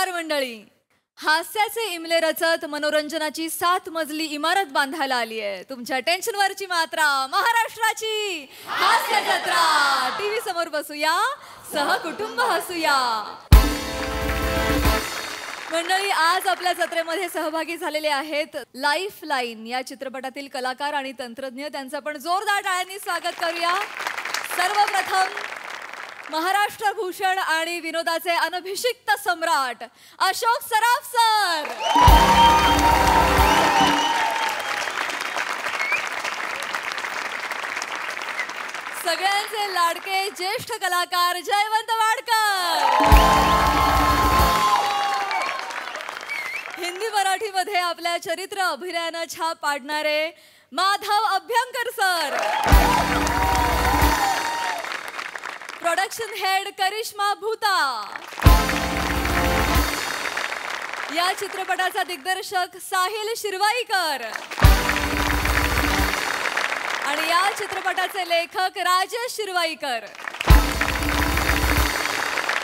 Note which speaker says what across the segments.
Speaker 1: नमस्कार मंडळी. हास्याचे इमले रचत मनोरंजनाची 7 मजली इमारत बांधायला आली आहे. तुमच्या टेन्शनवरची मात्रा महाराष्ट्राची हास्य जत्रा. टीव्ही समोर बसूया, सहकुटुंब हसूया. मंडळी, आज आपल्या जत्रेमध्ये सहभागी झालेले आहेत लाईफ लाईन या चित्रपटातील कलाकार आणि तंत्रज्ञ. त्यांचं आपण जोरदार टाळ्यांनी स्वागत करूया. सर्वप्रथम महाराष्ट्र भूषण आणि विनोदाचे अनभिषिक्त सम्राट अशोक सराफ सर. सगळ्यांचे लाडके ज्येष्ठ कलाकार जयवंत वाडकर. हिंदी मराठीमध्ये आपल्या चरित्र अभिनयानं छाप पाडणारे Madhav Abhyankar sir. Production head Karishma Bhuta. या चित्रपटाचा दिग्दर्शक साहिल शिरवाईकर आणि या चित्रपटाचे लेखक राजेश शिरवाईकर.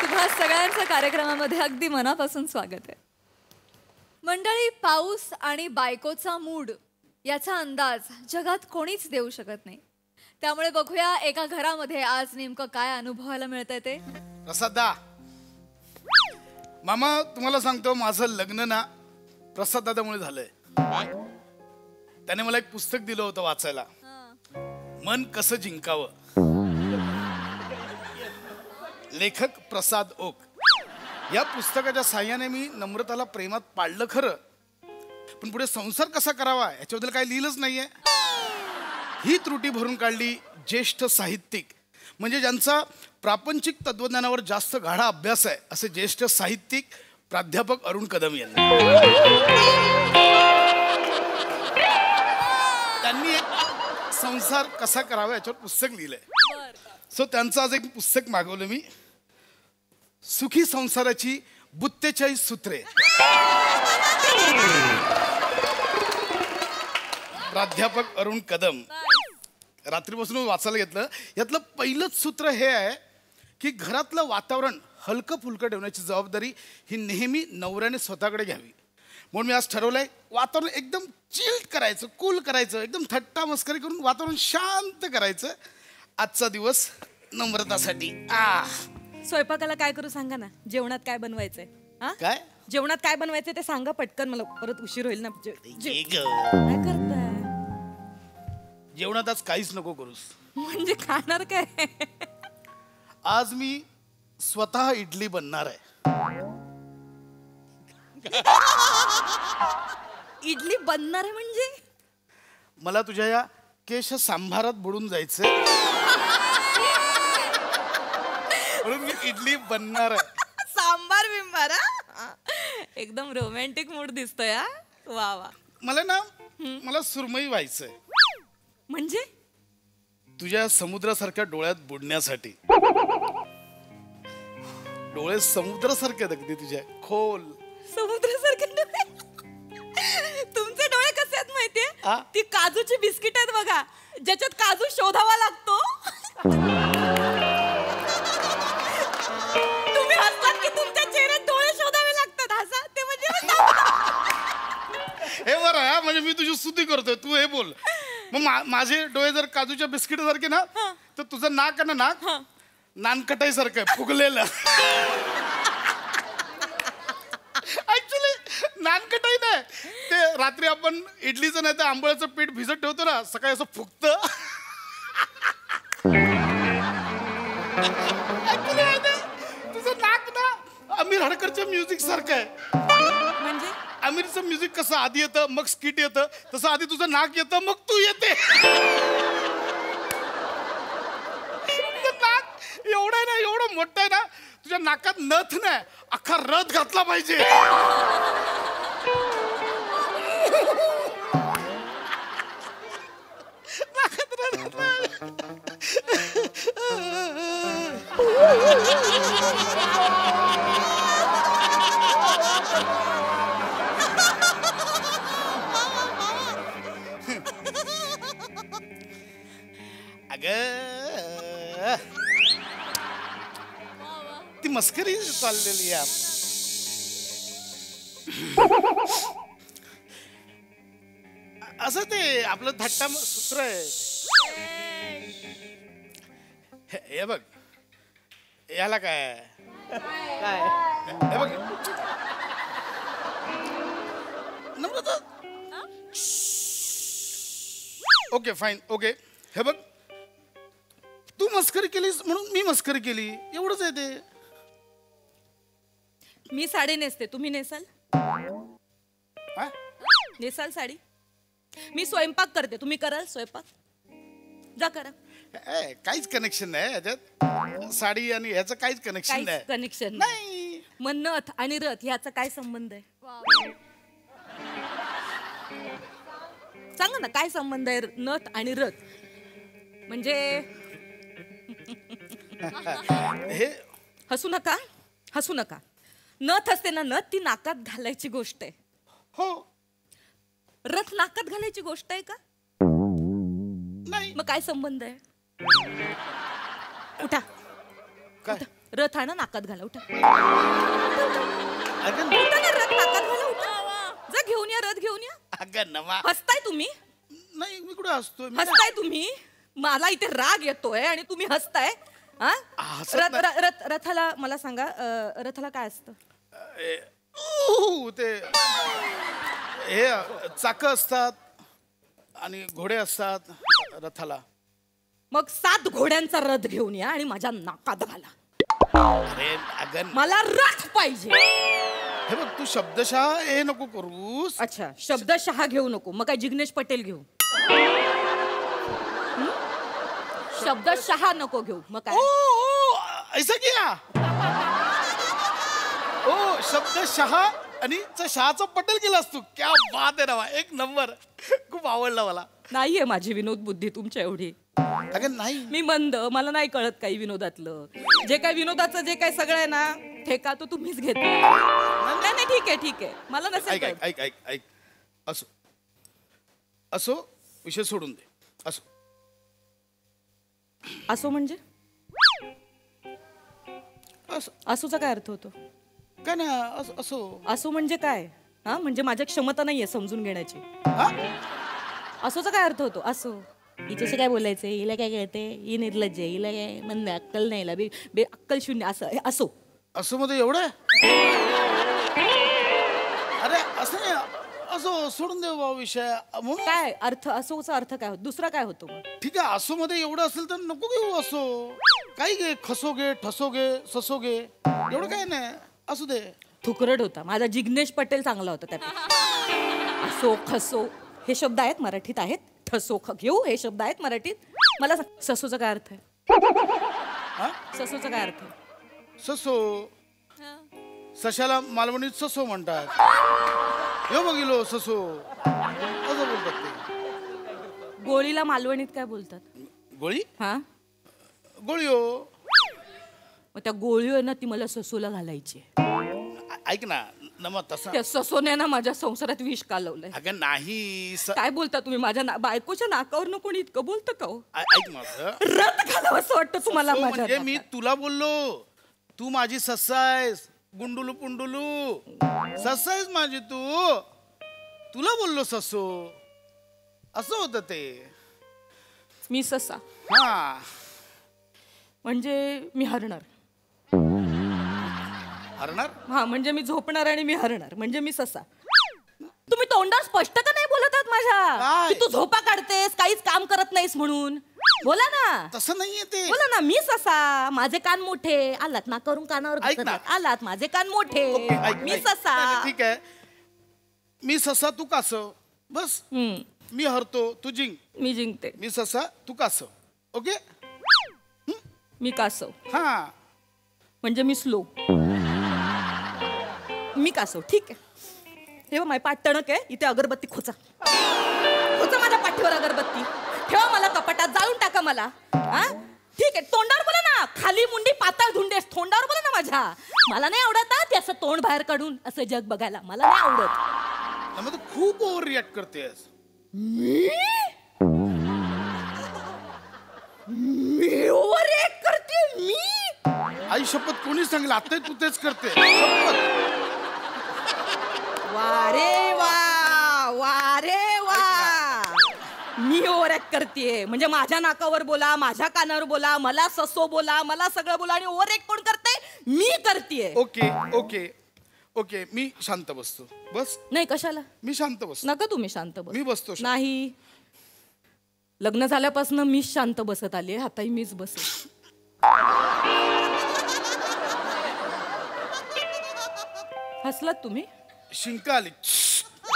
Speaker 1: तुम्हा सगळ्यांचं कार्यक्रमामध्ये अगदी मनापासून स्वागत आहे. मंडळी, पाऊस आणि बायकोचा मूड याचा अंदाज जगात कोणीच देऊ शकत नाही. त्यामुळे बघूया एका घरामध्ये आज नेमकं काय अनुभवायला मिळतंय ते.
Speaker 2: प्रसादा मामा, तुम्हाला सांगतो, माझं लग्न ना प्रसाद दादामुळे झालंय. त्याने मला एक पुस्तक दिलं होतं वाचायला, मन कसं जिंकावं. लेखक प्रसाद ओक. या पुस्तकाच्या साह्याने मी नम्रताला प्रेमात पाडलं खरं, पण पुढे संसार कसा करावा याच्याबद्दल काही लिहिलंच नाहीये. ही त्रुटी भरून काढली ज्येष्ठ साहित्यिक, म्हणजे ज्यांचा प्रापंचिक तत्वज्ञानावर जास्त गाढा अभ्यास आहे, असे ज्येष्ठ साहित्यिक प्राध्यापक अरुण कदम यांनी. त्यांनी एक संसार कसा करावा याच्यावर पुस्तक लिहिलंय. सो त्यांचं आज एक पुस्तक मागवलं मी, सुखी संसाराची 42 सूत्रे. प्राध्यापक अरुण कदम. रात्रीपासून वाचायला घेतलं. यातलं पहिलंच सूत्र हे आहे की घरातलं वातावरण हलकं फुलकं ठेवण्याची जबाबदारी ही नेहमी नवऱ्याने स्वतःकडे घ्यावी. म्हणून मी आज ठरवलंय वातावरण एकदम चिल्ड करायचं, कूल करायचं, एकदम थट्टा मस्करी करून वातावरण शांत करायचं. आजचा दिवस नम्रतासाठी.
Speaker 3: स्वयंपाकाला काय करू सांगा ना. जेवणात काय बनवायचंय?
Speaker 2: काय
Speaker 3: जेवणात काय बनवायचंय ते सांगा पटकन, मला परत उशीर होईल ना. काय करताय?
Speaker 2: जेवणात आज काहीच नको करूस.
Speaker 3: म्हणजे खाणार काय?
Speaker 2: आज मी स्वतः इडली बनणार आहे.
Speaker 3: इडली बनणार आहे म्हणजे?
Speaker 2: मला तुझ्या या केश सांभारात बुडून जायचंय, म्हणून मी इडली बनणार आहे.
Speaker 3: सांबार बिंबार. एकदम रोमॅन्टिक मूड दिसतोय. वा वा.
Speaker 2: मला सुरमई व्हायचंय.
Speaker 3: म्हणजे?
Speaker 2: तुझ्या समुद्रासारख्या डोळ्यात बुडण्यासाठी. डोळे समुद्रासारखे अगदी तुझ्या खोल.
Speaker 3: समुद्रासारखे डोळे? तुमचे डोळे कसे आहेत माहितीये? ती काजूची बिस्किट आहेत बघा, ज्याच्यात काजू शोधावा लागतो. तुम्ही हसतात की तुमच्या चेहऱ्यात डोळे शोधावे लागतात? हसा ते म्हणजे.
Speaker 2: हे बरं, म्हणजे मी तुझी स्तुती करतोय, तू हे बोल. मग माझे डोळे जर काजूच्या बिस्किट सारखे ना, तर तुझं नाक आहे ना, नाक नानकटाई सारखं आहे, फुगलेलं. ऍक्च्युली नानकटाई नाही, ते रात्री आपण इडलीचं नाही तर आंबोळ्याचं पीठ भिजत ठेवतो ना, सकाळी असं फुगत. तुझं नाक ना आमिर हडकरच्या म्युझिक सारखं आहे.
Speaker 3: म्हणजे
Speaker 2: आमिरचं म्युझिक कसं आधी येतं मग स्किट येतं, तसं आधी तुझं नाक येतं मग तू येते. नाक एवढं आहे ना, एवढं मोठं आहे ना, तुझ्या नाकात नथ नाही, अख्खा रथ घातला पाहिजे. नाकात रथ घातला. ती मस्करी चाललेली आहे. असं ते आपलं थट्टा सूत्र आहे. हे बघ, याला काय हे बघ नम्रता. Okay fine, okay. हे बघ, तू मस्करी केलीस म्हणून मी मस्करी केली, एवढंच आहे ते.
Speaker 3: मी साडी नेसते, तुम्ही नेसाल?
Speaker 2: हा?
Speaker 3: नेसाल साडी? मी स्वयंपाक करते, तुम्ही कराल स्वयंपाक? जा करा.
Speaker 2: काहीच कनेक्शन नाही याच्यात. साडी आणि ह्याचं काहीच कनेक्शन नाही.
Speaker 3: कनेक्शन
Speaker 2: नाही.
Speaker 3: मग नथ आणि रथ ह्याचा काय संबंध आहे? सांगा ना, काय संबंध आहे नथ आणि रथ? म्हणजे
Speaker 2: हे
Speaker 3: हसू नका, हसू नका. नथ असते ना, नथ ती नाकात घालायची गोष्ट आहे.
Speaker 2: हो.
Speaker 3: रथ नाकात घालायची गोष्ट आहे का?
Speaker 2: नाही.
Speaker 3: मग काय संबंध आहे? उठा.
Speaker 2: काय?
Speaker 3: रथ आहे ना, नाकात घाला. उठा.
Speaker 2: अगं
Speaker 3: उठा ना, रथ नाकात घाला. उठा. जा घेऊन या, रथ घेऊन या.
Speaker 2: अगं नमा.
Speaker 3: हसताय तुम्ही?
Speaker 2: नाही, मी कुठे हसतोय?
Speaker 3: हसताय तुम्ही? मला इथे राग येतोय आणि तुम्ही हसताय. हा?
Speaker 2: हसत
Speaker 3: रथाला मला सांगा, रथाला काय असतं?
Speaker 2: ते हे चाक असतात आणि घोडे असतात रथाला.
Speaker 3: मग 7 घोड्यांचा रथ घेऊन या आणि माझ्या नाकात घाला.
Speaker 2: अरे अगं,
Speaker 3: मला रथ पाहिजे.
Speaker 2: हे बघ, तू शब्दशः हे नको करूस.
Speaker 3: अच्छा, शब्दशः घेऊ नको. मग काय जिग्नेश पटेल घेऊ? शब्दशः नको घेऊ. मग काय?
Speaker 2: ऐसा किया. ओ शब्दशः आणि शहाचा पटेल केलास तू. क्या बात आहे ना, एक नंबर. खूप आवडला मला.
Speaker 3: नाहीये माझी विनोद बुद्धी तुमच्या एवढी.
Speaker 2: अगं नाही,
Speaker 3: मी मंद, मला नाही कळत काही विनोदातलं. जे काय विनोदाचं जे काय सगळं आहे ना, ठेका तो तुम्हीच घेता. नाही नाही, ठीक आहे ठीक आहे, मला नसेल
Speaker 2: ऐक
Speaker 3: कळत.
Speaker 2: ऐक ऐक ऐक ऐक. असो असो, विषय सोडून दे. असो
Speaker 3: असो म्हणजे?
Speaker 2: असो
Speaker 3: असोचा काय अर्थ होतो?
Speaker 2: काय ना, असो.
Speaker 3: असो म्हणजे काय? हा, म्हणजे माझ्या क्षमता नाहीये समजून घेण्याची.
Speaker 2: हा?
Speaker 3: असोचा काय अर्थ होतो? असो. हिच्याशी काय बोलायचंय? हिला काय कळते? ही निर्लज्ज आहे, हिला काय मंद अक्कल नाही, हिला बे अक्कल शून्य. असं असो.
Speaker 2: असो मध्ये एवढं? अरे असं नाही, असो सोडून दे बाबा विषय. म्हणून
Speaker 3: काय अर्थ? असोचा अर्थ काय होतो? दुसरा काय होतो मग?
Speaker 2: ठीक आहे, असो मध्ये एवढं असेल तर नको घेऊ. असो काही घे, खसोगे ठसोगे ससोगे, एवढं काय नाही. असू दे.
Speaker 3: थुकरट होता माझा. जिग्नेश पटेल चांगला होता त्यापेक्षा. असो खसो हे शब्द आहेत मराठीत, आहेत. ठसो घेऊ हे शब्द आहेत मराठीत. मला सांग, ससोचा काय अर्थ आहे? ससोचा काय अर्थ आहे?
Speaker 2: ससो, सशाला मालवणीत ससो म्हणतात. यो बघिलो ससो असं बोलतात ते.
Speaker 3: गोळीला मालवणीत काय बोलतात?
Speaker 2: गोळी.
Speaker 3: हा,
Speaker 2: गोळीयो.
Speaker 3: मग त्या गोळी आहे ना, ती मला ससोला घालायची.
Speaker 2: ऐक ना नमा, तसा
Speaker 3: त्या ससोने ना माझ्या संसारात विष कालवलंय.
Speaker 2: अगं नाही.
Speaker 3: काय बोलता तुम्ही? माझ्या बायकोच्या नाकावर कोणी इतकं बोलतं का हो?
Speaker 2: ऐक माझं.
Speaker 3: रथ घालावं असं वाटतं तुम्हाला
Speaker 2: ससो
Speaker 3: माझ्या
Speaker 2: म्हणजे मी
Speaker 3: नाकात.
Speaker 2: तुला बोललो, तू माझी सस्सा आहेस. गुंडुलू पुंडुलू सस्सा आहेस माझी तू. तुला बोललो ससो, असं होतं ते.
Speaker 3: मी ससा
Speaker 2: हा
Speaker 3: म्हणजे मी हरणार.
Speaker 2: हरणार.
Speaker 3: हा, म्हणजे मी झोपणार आणि मी हरणार, म्हणजे मी ससा. तुम्ही तोंडावर स्पष्ट का नाही बोलत आहात माझ्या?
Speaker 2: काय?
Speaker 3: की तू झोपा काढतेस, काहीच काम करत नाहीस म्हणून. बोला ना,
Speaker 2: तसं नाहीये ते.
Speaker 3: बोला ना. मी ससा, माझे कान मोठे. आलात ना करून कानावर
Speaker 2: ऐक ना.
Speaker 3: घुसतात. आलात, माझे कान मोठे.
Speaker 2: ओके, ऐक,
Speaker 3: मी
Speaker 2: ऐक.
Speaker 3: ससा.
Speaker 2: नाही, नाही, ठीक आहे. मी ससा तू कासव. बस. मी हरतो तू जिंक.
Speaker 3: मी जिंकते.
Speaker 2: मी ससा तू कासव. ओके.
Speaker 3: मी कासव
Speaker 2: हा,
Speaker 3: म्हणजे मी स्लो. मी कासव. ठीक आहे. हे माझी पाठ टणक आहे. इथे अगरबत्ती खोचा. खोचा माझ्या पाठीवर अगरबत्ती. ठेवा मला कपाटात, जाळून टाका मला. हा, ठीक आहे. तोंडावर बोला ना. खाली मुंडी पातळ धुंडेस. तोंडावर बोला ना माझ्या. मला नाही आवडत ते असं तोंड बाहेर काढून असं जग बघायला. मला नाही आवडत.
Speaker 2: मग तू खूप ओव्हर रिॲक्ट करतेस.
Speaker 3: मी ओव्हर रिॲक्ट करते? मी?
Speaker 2: आई शपथ, कोणी सांगितलं? आता तू तेच करते. शपथ.
Speaker 3: वा रे वा, वा रे वा. मी ओव्हर ऍक्ट करतेय म्हणजे माझ्या नाकावर बोला, माझ्या कानावर बोला, मला ससो बोला, मला सगळं बोला आणि ओव्हर ऍक्ट कोण करते? मी करतेय.
Speaker 2: ओके ओके ओके, मी शांत बसतो. बस.
Speaker 3: नाही कशाला?
Speaker 2: मी शांत बसतो.
Speaker 3: नका तुम्ही शांत बस.
Speaker 2: मी बसतो शांत.
Speaker 3: नाही, लग्न झाल्यापासून मीच शांत बसत आली आहे, आताही मीच बसेल. हसलात तुम्ही?
Speaker 2: शिंका आली.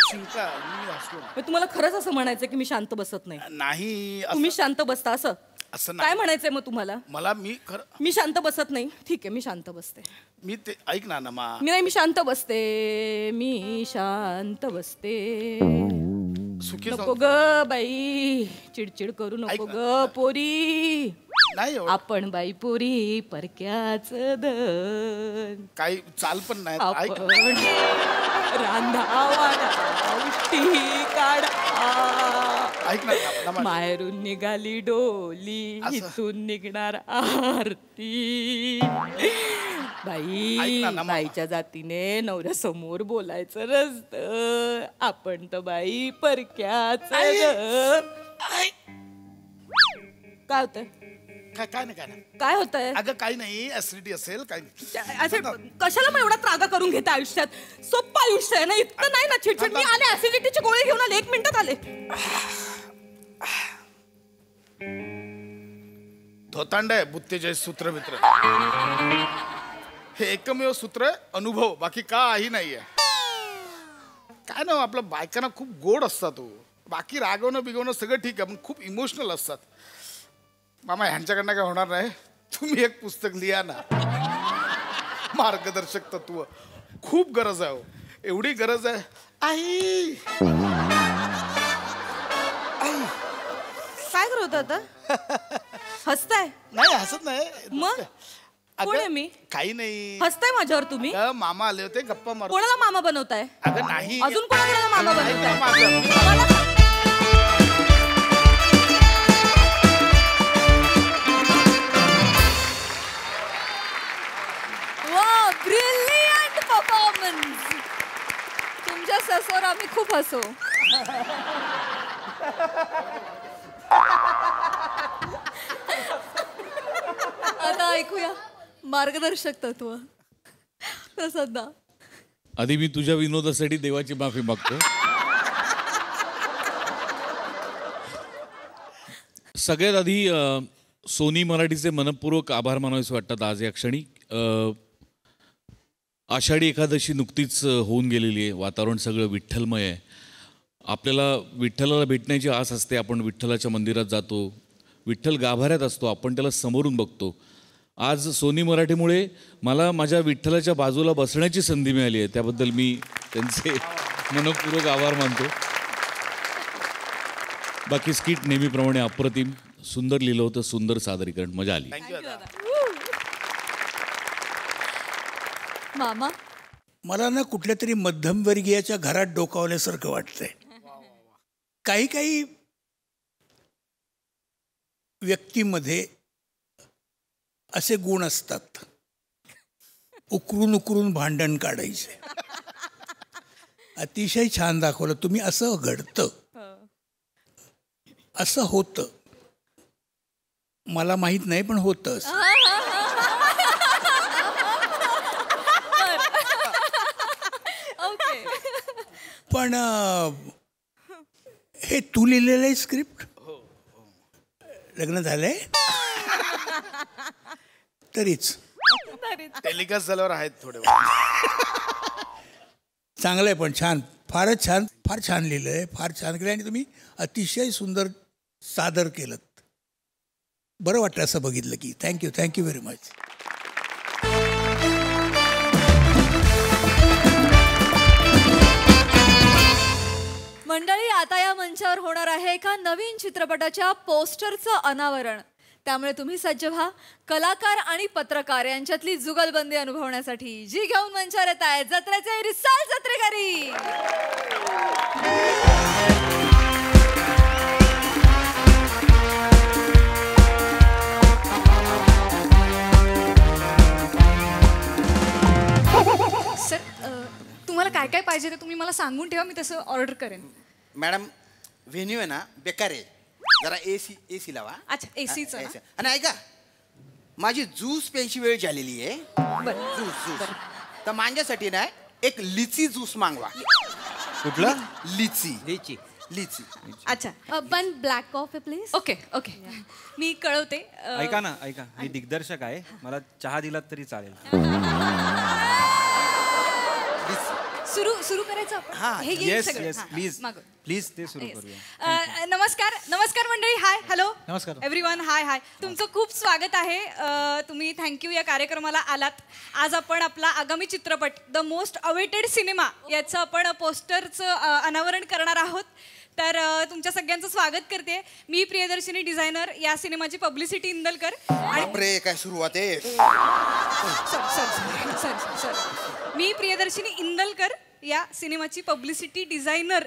Speaker 2: शिंका आली. मी हसलो नाही.
Speaker 3: तुम्हाला खरंच असं म्हणायचं की मी शांत बसत नाही?
Speaker 2: नाही
Speaker 3: तुम्ही
Speaker 2: असं
Speaker 3: शांत बसता असं?
Speaker 2: असं
Speaker 3: काय
Speaker 2: नाही.
Speaker 3: म्हणायचंय मग तुम्हाला?
Speaker 2: मला मी खरं
Speaker 3: मी शांत बसत नाही. ठीक आहे, मी शांत बसते.
Speaker 2: मी ते ऐक ना नमा.
Speaker 3: मी शांत बसते. मी शांत बसते.
Speaker 2: सुखी
Speaker 3: नको ग बाई, चिडचिड करू नको
Speaker 2: ऐक
Speaker 3: ग पोरी.
Speaker 2: नाही एवढं.
Speaker 3: आपण बाई पोरी परक्याच धन.
Speaker 2: काही चाल पण नाही. ऐक
Speaker 3: आपण रांधावा उष्टी काढा.
Speaker 2: ऐक ना नमा.
Speaker 3: माहेरून निघाली डोली,
Speaker 2: असं.
Speaker 3: इथून निघणार आरती. बाई,
Speaker 2: ऐक ना, नमा.
Speaker 3: बाईच्या जातीने नवऱ्यासमोर बोलायचं नसतं. आपण तर बाई परक्याच धन. काय होतंय?
Speaker 2: काय नाही काय नाही.
Speaker 3: काय होतंय?
Speaker 2: अगं काही नाही, ऍसिडिटी असेल काही.
Speaker 3: असे कशाला मग एवढा त्रागा करून घेता आयुष्यात? सोप्पं आयुष्य आहे ना, इतकं नाही ना चिडचिड. मी आले ऍसिडिटीची गोळी घेऊन आले, 1 मिनिटात आले.
Speaker 2: धोतांड आहे बुत्तेचे सूत्र मित्र. हे एकमेव सूत्र आहे, अनुभव. बाकी काही नाहीये. काय ना आपल्या बायकांना खूप गोड असतात तो. बाकी रागवणं बिगवणं सगळं ठीक आहे, पण खूप इमोशनल असतात. मामा ह्यांच्याकडनं काय होणार नाही. तुम्ही एक पुस्तक लिहा ना, मार्गदर्शक तत्व. खूप गरज आहे हो. एवढी गरज आहे. आई
Speaker 3: काय करत होता आता? हसताय?
Speaker 2: नाही हसत नाही.
Speaker 3: मग कोण आहे मी?
Speaker 2: काही नाही.
Speaker 3: हसताय माझ्यावर तुम्ही?
Speaker 2: मामा आले होते गप्पा मार.
Speaker 3: कोणाला मामा बनवताय?
Speaker 2: अगं नाही.
Speaker 3: अजून कोणाला मामा बनवताय?
Speaker 2: माझं.
Speaker 3: मला सांग.
Speaker 1: वा, ब्रिलियंट परफॉर्मन्स. तुमच्या ससोर आम्ही खूप हसो. आता ऐकूया मार्गदर्शक तत्व. प्रसादा,
Speaker 4: आधी मी तुझ्या विनोदासाठी देवाची माफी मागतो. सगळ्यात आधी सोनी मराठीचे मनपूर्वक आभार मानावेसे वाटतात आज या क्षणी. आषाढी एकादशी नुकतीच होऊन गेलेली आहे. वातावरण सगळं विठ्ठलमय आहे. आपल्याला विठ्ठलाला भेटण्याची आस असते. आपण विठ्ठलाच्या मंदिरात जातो, विठ्ठल गाभाऱ्यात असतो, आपण त्याला समोरून बघतो. आज सोनी मराठीमुळे मला माझ्या विठ्ठलाच्या बाजूला बसण्याची संधी मिळाली आहे. त्याबद्दल मी त्यांचे मनपूर्वक आभार मानतो. बाकी स्किट नेहमीप्रमाणे अप्रतिम, सुंदर लिहिलं होतं, सुंदर सादरीकरण, मजा आली.
Speaker 2: थँक्यू दादा.
Speaker 1: मामा,
Speaker 5: मला ना कुठल्या तरी मध्यमवर्गीयाच्या घरात डोकावल्यासारखं वाटतंय. काही काही व्यक्तीमध्ये असे गुण असतात, उकरून उकरून भांडण काढायचे. अतिशय छान दाखवलं तुम्ही. असं घडतं, असं होतं. मला माहित नाही पण होतं असं.
Speaker 1: ओके.
Speaker 5: पण हे तू लिहिलेलं आहे स्क्रिप्ट? लग्न झालंय तरीच
Speaker 2: टेलिकास्ट झाल्यावर आहेत थोडे.
Speaker 5: चांगलं आहे, पण छान, फारच छान, फार छान लिहिलं आहे, फार छान केलं आणि तुम्ही अतिशय सुंदर सादर केलं. बरं वाटलं असं बघितलं की. Thank you, thank you very much.
Speaker 1: मंडळी, आता या मंचावर होणार आहे एका नवीन चित्रपटाच्या पोस्टरचं अनावरण. त्यामुळे तुम्ही सज्ज व्हा कलाकार आणि पत्रकार यांच्यातली जुगलबंदी अनुभवण्यासाठी. जी घेऊन मंचावर येत आहेत जत्रेचे रिसाल जत्रेकरी.
Speaker 6: सर, तुम्हाला काय काय काय पाहिजे ते तुम्ही मला सांगून ठेवा, मी तसं ऑर्डर करेन.
Speaker 7: मॅडम व्हेन्यू आहे ना बेकार आहे, जरा एसी लावा.
Speaker 6: अच्छा, एसीचं ना?
Speaker 7: AC. आणि ऐका, माझी ज्यूस प्यायची वेळ झालेली आहे.
Speaker 6: बरं.
Speaker 7: ज्यूस तर माझ्यासाठी ना एक लिची ज्यूस मागवा.
Speaker 8: कुठला?
Speaker 7: लिची
Speaker 8: लिची.
Speaker 7: लिची.
Speaker 6: अच्छा,
Speaker 1: पण black coffee please.
Speaker 6: Okay okay, मी कळवते.
Speaker 8: ऐका ना, ऐका, मी दिग्दर्शक आहे, मला चहा दिलात तरी चालेल.
Speaker 6: सुरू करायचं आपण.
Speaker 7: हा,
Speaker 6: हे घेईन
Speaker 8: येस
Speaker 6: सगळं.
Speaker 8: येस,
Speaker 6: हा,
Speaker 8: प्लीज
Speaker 6: मागव.
Speaker 8: प्लीज ते सुरू करूया.
Speaker 6: नमस्कार नमस्कार मंडळी, हाय हॅलो
Speaker 8: नमस्कार.
Speaker 6: एव्हरीवन, हाय हाय. तुमचं खूप स्वागत आहे. तुम्ही थँक्यू या कार्यक्रमाला आलात. आज आपण आपला आगामी चित्रपट द मोस्ट अवेटेड सिनेमा याचं आपण पोस्टरचं अनावरण करणार आहोत. तर तुमच्या सगळ्यांचं स्वागत करते. मी प्रियदर्शिनी डिझायनर, या सिनेमाची पब्लिसिटी इंदलकर. आणि
Speaker 7: बापरे, काय सुरुवात आहे.
Speaker 6: सर मी प्रियदर्शिनी इंदलकर, या सिनेमाची पब्लिसिटी डिझायनर.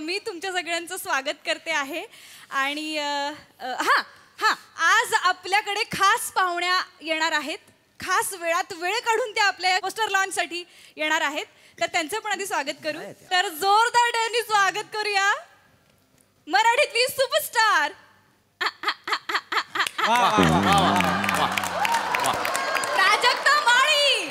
Speaker 6: मी तुमच्या सगळ्यांचं स्वागत करते आहे. आणि हां हां, आज आपल्याकडे खास पाहुण्या येणार आहेत. खास वेळात वेळ काढून त्या आपल्या पोस्टर लॉन्चसाठी येणार आहेत. तर त्यांचं पण आधी स्वागत करू. तर जोरदार टाळ्यांनी स्वागत करूया मराठीतली सुपरस्टार प्राजक्ता माळी.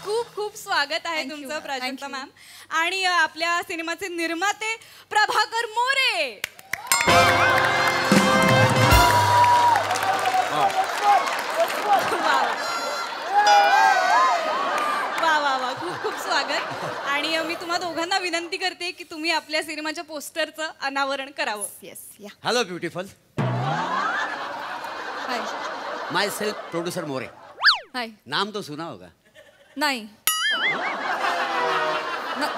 Speaker 6: खूप खूप स्वागत आहे तुमचं प्राजक्ता मॅम. आणि आपल्या सिनेमाचे निर्माते प्रभाकर मोरे. वा वा वा, खूप खूप स्वागत. आणि मी तुम्हा दोघांना विनंती करते की तुम्ही आपल्या सिनेमाच्या पोस्टरचं अनावरण करावं.
Speaker 1: येस या.
Speaker 9: Hello beautiful,
Speaker 1: hi
Speaker 9: myself producer More.
Speaker 1: Hi.
Speaker 9: नाम तो सुना होगा.
Speaker 1: नाही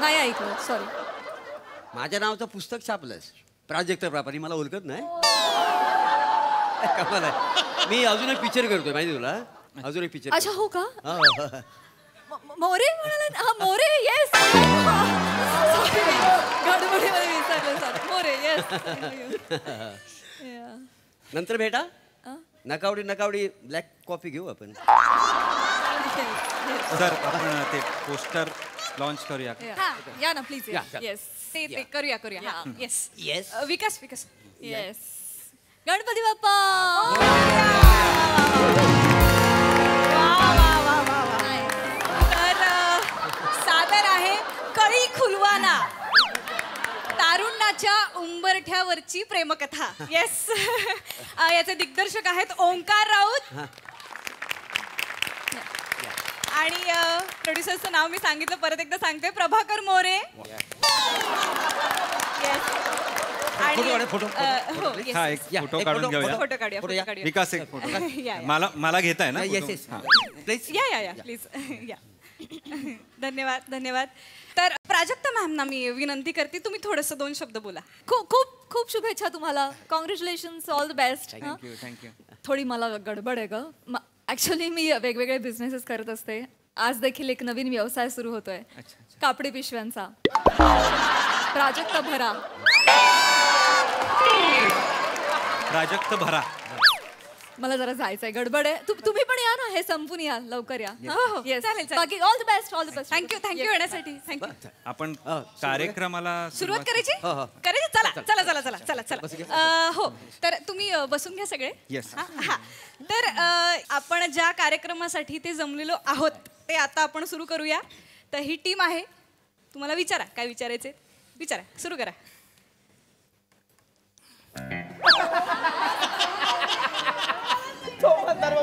Speaker 1: नाही ऐकलं, सॉरी.
Speaker 9: माझ्या नावाचं पुस्तक छापलंस, प्राजक्ता प्रापारी. मला ओळखत नाही. कमाल आहे. मी अजून एक पिक्चर करतोय, माहिती तुला? अजून एक पिक्चर.
Speaker 1: अच्छा, हो का? मोरे म्हणाला. हा, मोरे. येस. गडबडीमध्ये विसरलं सर. मोरे. येस.
Speaker 9: नंतर भेटा. नकावडी नकावडी ब्लॅक कॉफी घेऊ आपण.
Speaker 8: सर, आपण ते पोस्टर लॉन्च करूया.
Speaker 6: हा,
Speaker 1: या ना प्लीज.
Speaker 9: या.
Speaker 1: येस
Speaker 6: ते करूया करूया. हा, येस
Speaker 9: येस.
Speaker 6: विकास विकास.
Speaker 1: येस. गणपती बाप्पा.
Speaker 6: तर सादर आहे कळी खुलवाना, तारुण्याच्या उंबरठ्यावरची प्रेमकथा. येस. याचे दिग्दर्शक आहेत ओंकार राऊत. आणि प्रोड्युसरचं नाव मी सांगितलं, परत एकदा सांगते, प्रभाकर मोरे. येस. आणि
Speaker 9: फोटो
Speaker 6: हो, yes,
Speaker 8: हा,
Speaker 6: yes.
Speaker 8: एक फोटो काढून घेऊया.
Speaker 6: फोटो काढूया, फोटो काढूया.
Speaker 8: विकास, एक फोटो काढ.
Speaker 6: या, या.
Speaker 8: मला घेता आहे ना
Speaker 9: येस
Speaker 8: फोटो?
Speaker 9: येस
Speaker 8: हा.
Speaker 9: प्लीज.
Speaker 6: या या या प्लीज या. धन्यवाद धन्यवाद. तर प्राजक्ता मॅमना मी विनंती करते, तुम्ही थोडंसं 2 शब्द बोला.
Speaker 1: खूप खूप खूप शुभेच्छा तुम्हाला. Congratulations, all the best.
Speaker 8: Thank you thank you.
Speaker 1: थोडी मला गडबड आहे ग. ॲक्च्युली मी वेगवेगळे बिझनेसेस करत असते. आज देखील एक नवीन व्यवसाय सुरू होतोय, कापडी पिशव्यांचा. प्राजक्ता भरा.
Speaker 8: प्राजक्त भरा.
Speaker 1: मला जरा जायचंय, गडबड आहे. तुम्ही पण या ना, हे संपून या, लवकर या.
Speaker 6: हो हो,
Speaker 1: Yes.
Speaker 6: चालेल चालेल.
Speaker 1: बाकी all the best, all the best.
Speaker 6: Thank you येण्यासाठी. थँक्यू.
Speaker 8: आपण कार्यक्रमाला
Speaker 6: सुरुवात करायची. करायची. चला चला चला चला चला चला. हो, तर तुम्ही बसून घ्या सगळे.
Speaker 8: Yes.
Speaker 6: हा. तर आपण ज्या कार्यक्रमासाठी ते जमलेलो आहोत ते आता आपण सुरू करूया. तर ही टीम आहे. तुम्हाला विचारा, काय विचारायचे विचारा. सुरू करा.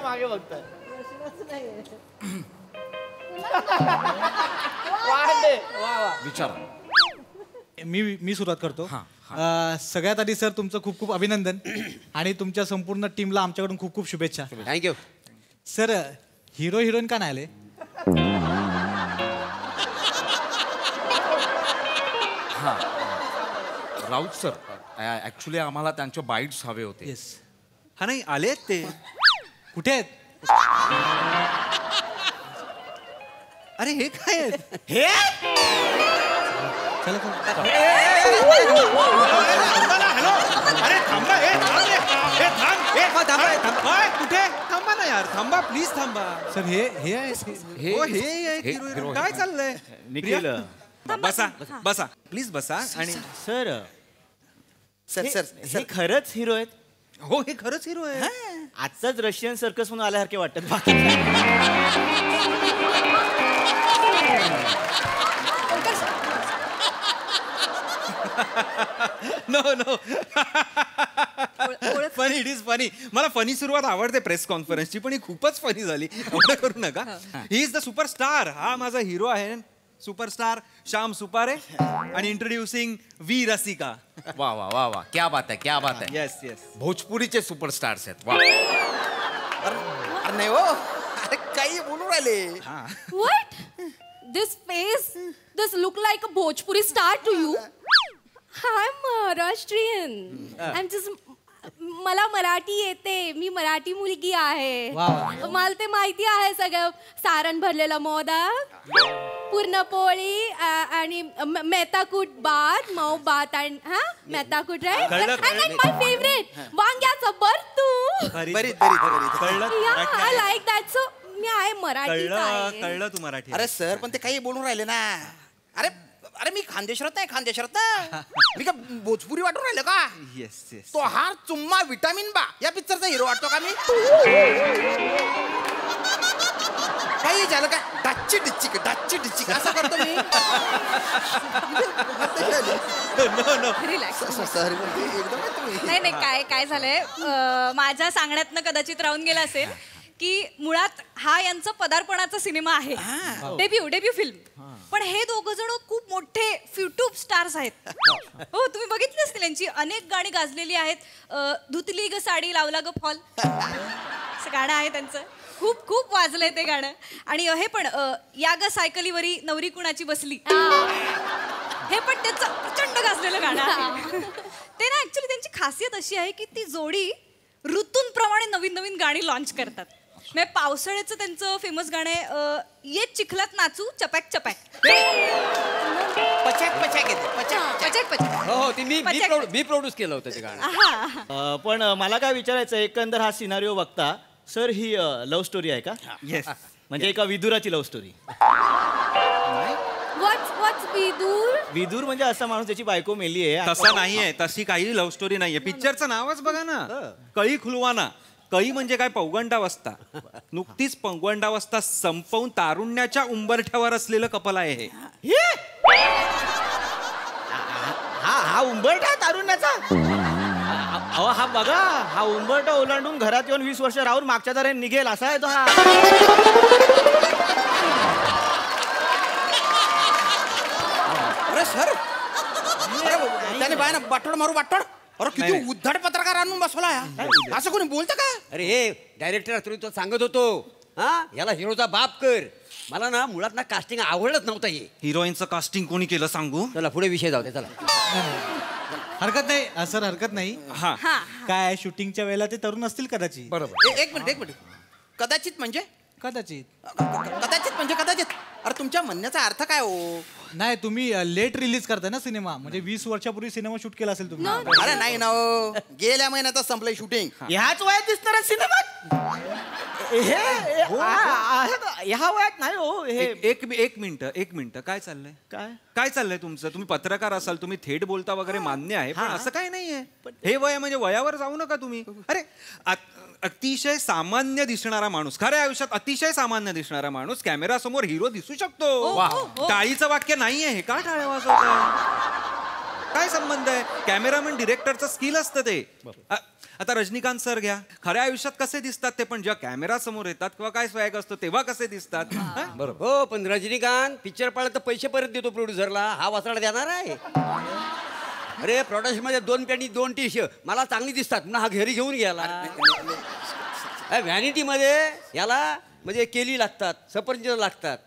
Speaker 7: मागे बघतोय.
Speaker 10: मी सुरुवात करतो. सगळ्यात आधी सर तुमचं खूप खूप अभिनंदन आणि तुमच्या संपूर्ण टीमला आमच्याकडून खूप खूप शुभेच्छा.
Speaker 9: थँक्यू.
Speaker 10: सर, हिरो हिरोईन का नाही आले?
Speaker 11: राऊत सर, ॲक्च्युली आम्हाला त्यांचे बाईट्स हवे होते.
Speaker 10: येस.
Speaker 8: हा, नाही आलेत ते.
Speaker 10: कुठे आहेत?
Speaker 8: अरे हे काय आहेत?
Speaker 7: हे
Speaker 10: चला
Speaker 8: हॅलो अरे थांबा कुठे थांबा ना यार थांबा प्लीज थांबा
Speaker 10: सर हे आहे
Speaker 8: हे काय चाललंय
Speaker 9: निखिल
Speaker 8: बसा बसा प्लीज बसा आणि
Speaker 9: सर
Speaker 7: सर सर
Speaker 9: हे खरंच हिरो आहेत
Speaker 8: हो हे खरंच हिरो आहे
Speaker 9: आजचाच रशियन सर्कस म्हणून आल्यासारखे वाटतात बाकी
Speaker 8: no funny it is funny मला फनी सुरुवात आवडते प्रेस कॉन्फरन्सची पण ही खूपच फनी झाली एवढं करू नका ही इज द सुपरस्टार हा माझा हिरो आहे सुपरस्टार श्याम सुपारे आणि इंट्रोड्युसिंग वी रसिका
Speaker 11: वा वा वा वा क्या बात है क्या बात है
Speaker 8: येस येस
Speaker 11: भोजपुरीचे सुपरस्टार्स आहेत वा
Speaker 7: अरे नाही हो अरे काही बोलून राहिले
Speaker 3: What? This face, this look like a Bhojpuri star to you? I'm Maharashtrian. I'm just मला मराठी येते मी मराठी मुलगी आहे मला ते माहिती आहे सगळं सारण भरलेलं मोदक पुरणपोळी आणि मेथाकूट भात मऊ भात आणि मेथाकूट राईट माय फेवरेट वांग्याचं भरतू आय लाईक दॅट सो मी आहे मराठी
Speaker 8: कळलं तू मराठी
Speaker 7: अरे सर पण ते काही बोलून राहिले ना अरे अरे मी खानदेशरात नाही खानदेशरात मी का भोजपुरी वाटून राहिलं का
Speaker 8: येस येस
Speaker 7: तो हार चुम्मा विटामिन बा या पिक्चरचा हिरो वाटतो का मी काही झालं काय डाच्ची डिच्ची असं करतो मी
Speaker 6: नाही काय झालंय माझ्या सांगण्यातनं कदाचित राहून गेलं असेल की मुळात हा यांचा पदार्पणाचा सिनेमा आहे डेब्यू फिल्म पण हे दोघ जण खूप मोठे युट्यूब स्टार्स आहेत हो तुम्ही बघितली असतील यांची अनेक गाणी गाजलेली आहेत धुतली ग साडी लावला ग फॉल असं गाणं आहे त्यांचं खूप खूप वाजलंय ते गाणं आणि हे पण या ग सायकलीवरी नवरी कुणाची बसली हे पण त्यांचं प्रचंड गाजलेलं गाणं आहे ते ना ऍक्च्युली त्यांची खासियत अशी आहे की ती जोडी ऋतूंप्रमाणे नवीन नवीन गाणी लॉन्च करतात म्हणजे पावसाळ्याचं त्यांचं फेमस गाणं आहे ये चिखलात नाचू चपॅक चपॅक
Speaker 9: हो ती मी प्रोड्यूस केलं होतं ते गाणं पण मला काय विचारायचं एकंदर हा सिनारिओ बघता सर ही लव्ह स्टोरी आहे का
Speaker 8: येस
Speaker 9: म्हणजे एका विदुराची लव्ह स्टोरी विदूर म्हणजे असा माणूस त्याची बायको मेली आहे
Speaker 8: तसा नाहीये तशी काही लव्ह स्टोरी नाहीये पिक्चरचं नावच बघा ना कळी खुलवाना कळी म्हणजे काय पौगंडावस्था नुकतीच पौगंडावस्था संपवून तारुण्याच्या उंबरठ्यावर असलेलं कपल आहे हे
Speaker 9: हा उंबरठा तारुण्याचा अहो हा बघा हा उंबरठा ओलांडून घरात येऊन 20 वर्ष राहून मागच्या दारे निघेल असा आहे तो हा
Speaker 7: अरे सर त्याने बाय ना बाटोड मारू बाटोड अरे किती उद्धट पत्रकार आणून बसवला असं कोणी बोलतं का
Speaker 9: अरे हे डायरेक्टर तो सांगत होतो हा याला हिरोचा बाप कर मला ना मुळात ना कास्टिंग आवडत नव्हतं हे
Speaker 8: हिरोईनचं कास्टिंग कोणी केलं सांगू
Speaker 9: चला पुढे विषय जाऊ दे चला
Speaker 10: हरकत नाही सर हरकत नाही
Speaker 8: हा
Speaker 10: काय शूटिंगच्या वेळेला ते तरुण असतील कदाचित
Speaker 11: बरोबर
Speaker 7: एक मिनिट कदाचित म्हणजे
Speaker 10: कदाचित
Speaker 7: अरे तुमच्या म्हणण्याचा अर्थ काय हो
Speaker 10: नाही तुम्ही लेट रिलीज करताय ना सिनेमा म्हणजे 20 वर्षापूर्वी सिनेमा शूट केला असेल तुम्ही
Speaker 7: अरे नाही ना गेल्या महिन्यातच संपलंय शूटिंग
Speaker 9: ह्याच वयात दिसणार सिनेमात ह्या वयात नाही हो हे
Speaker 8: एक मिनिट काय चाललंय तुमचं तुम्ही पत्रकार असाल तुम्ही थेट बोलता वगैरे मान्य आहे पण असं काही नाहीये हे वय म्हणजे वयावर जाऊ नका तुम्ही अरे अतिशय सामान्य दिसणारा माणूस खऱ्या आयुष्यात अतिशय सामान्य दिसणारा माणूस कॅमेरा समोर हिरो दिसू शकतो टाळीचं वाक्य नाहीये हे का टाळ्या वाजवताय काय संबंध आहे कॅमेरामॅन डिरेक्टरचं स्किल असतं ते आता रजनीकांत सर घ्या खऱ्या आयुष्यात कसे दिसतात ते पण जेव्हा कॅमेरा समोर येतात किंवा काय स्वॅग असतो तेव्हा कसे दिसतात
Speaker 9: बरोबर हो पण रजनीकांत पिक्चर पाहिलं तर पैसे परत देतो प्रोड्युसरला हा वाचला देणार आहे अरे प्रोडक्शन मध्ये 2 पॅन्टी 2 टी शर्ट मला चांगली दिसतात पुन्हा हा घरी घेऊन गेला व्हॅनिटी मध्ये याला म्हणजे केली लागतात सफरचंद लागतात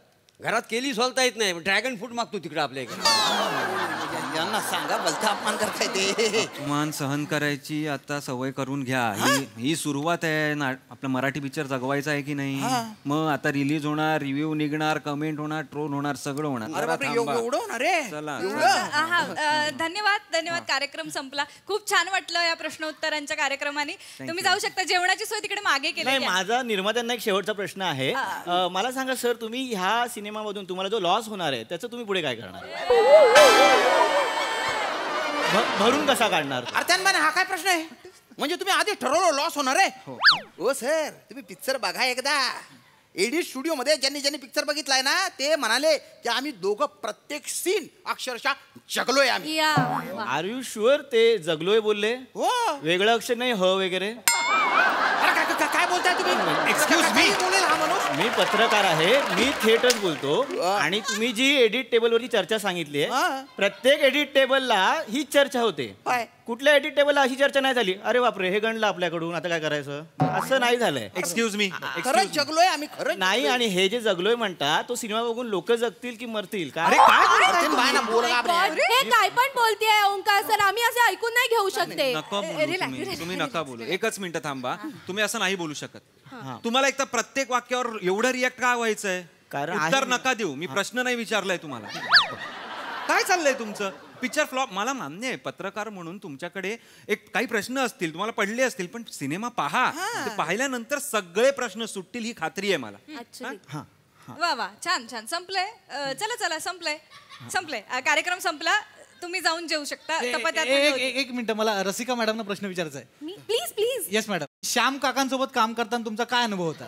Speaker 9: घरात केली सोलता येत नाही ड्रॅगन फ्रूट मागतो तिकडे आपल्या इकडे
Speaker 7: यांना सांगा भलता अपमान करताय ते.
Speaker 8: अपमान सहन करायची आता सवय करून घ्या. ही सुरुवात आहे ना. आपला मराठी पिक्चर जगवायचा आहे की नाही. मग आता रिलीज होणार, रिव्ह्यू निघणार, कमेंट होणार, ट्रोल होणार, सगळं होणार.
Speaker 7: अरे बापरे, एवढं होणार रे.
Speaker 8: चला
Speaker 6: धन्यवाद. कार्यक्रम संपला. खूप छान वाटलं या प्रश्नोत्तरांच्या कार्यक्रमाने. तुम्ही जाऊ शकता. जेवणाची सोय तिकडे मागे केली आहे.
Speaker 12: माझा निर्मात्यांना एक शेवटचा प्रश्न आहे. मला सांगा सर, तुम्ही ह्या सिनेमामधून तुम्हाला जो लॉस होणार आहे त्याचं तुम्ही पुढे काय करणार? भरून कसा काढणार?
Speaker 7: अरे त्यांना हा काय प्रश्न आहे? म्हणजे तुम्ही आधी ठरवलं लॉस होणार आहे? हो सर, तुम्ही पिक्चर बघा एकदा. एडिट स्टुडिओ मध्ये ज्यांनी पिक्चर बघितलाय ना ते म्हणाले की आम्ही दोघं प्रत्येक सीन अक्षरशः जगलोय आम्ही.
Speaker 12: आर यू शुअर ते जगलोय बोलले?
Speaker 7: हो.
Speaker 12: वेगळं अक्षर नाही ह वगैरे?
Speaker 7: काय बोलताय तुम्ही? Excuse me. बोलेल हा माणूस.
Speaker 12: मी पत्रकार आहे, मी थेटच बोलतो. आणि तुम्ही जी एडिट टेबलवरची चर्चा सांगितली आहे, प्रत्येक एडिट टेबलला ही चर्चा होते. कुठल्या एडिट टेबलला अशी चर्चा नाही झाली? अरे बापरे, हे गणलं आपल्याकडून, आता काय करायचं? असं नाही झालंय.
Speaker 8: Excuse me.
Speaker 7: खरंच जगलोय आम्ही, खरंच
Speaker 12: नाही. आणि हे जे जगलोय म्हणतात, तो सिनेमा बघून लोक जगतील की मरतील का?
Speaker 3: हे काय पण बोलतेय ओंकार सर, आम्ही असे ऐकून नाही घेऊ शकते.
Speaker 8: नका बोलू तुम्ही नका बोलू. एकच मिनिट थांबा. तुम्ही असं नाही बोलू शकत. तुम्हाला एक तर प्रत्येक वाक्यावर एवढं रिॲक्ट का व्हायचंय? उत्तर नका देऊ. मी प्रश्न नाही विचारलाय तुम्हाला. काय चाललंय तुमचं? Picture flop. मला मान्य आहे, पत्रकार म्हणून तुमच्याकडे एक काही प्रश्न असतील, तुम्हाला पडले असतील, पण सिनेमा पहा. पाहिल्यानंतर सगळे प्रश्न सुटतील ही खात्री आहे मला.
Speaker 6: वा छान. संपलंय. चला संपलंय. कार्यक्रम संपला. तुम्ही जाऊन जेवू शकता.
Speaker 10: एक मिनिट, मला रसिका मॅडमना प्रश्न विचारायचा आहे.
Speaker 3: प्लीज.
Speaker 10: Yes madam. श्याम काकांसोबत काम करताना तुमचा काय अनुभव होता?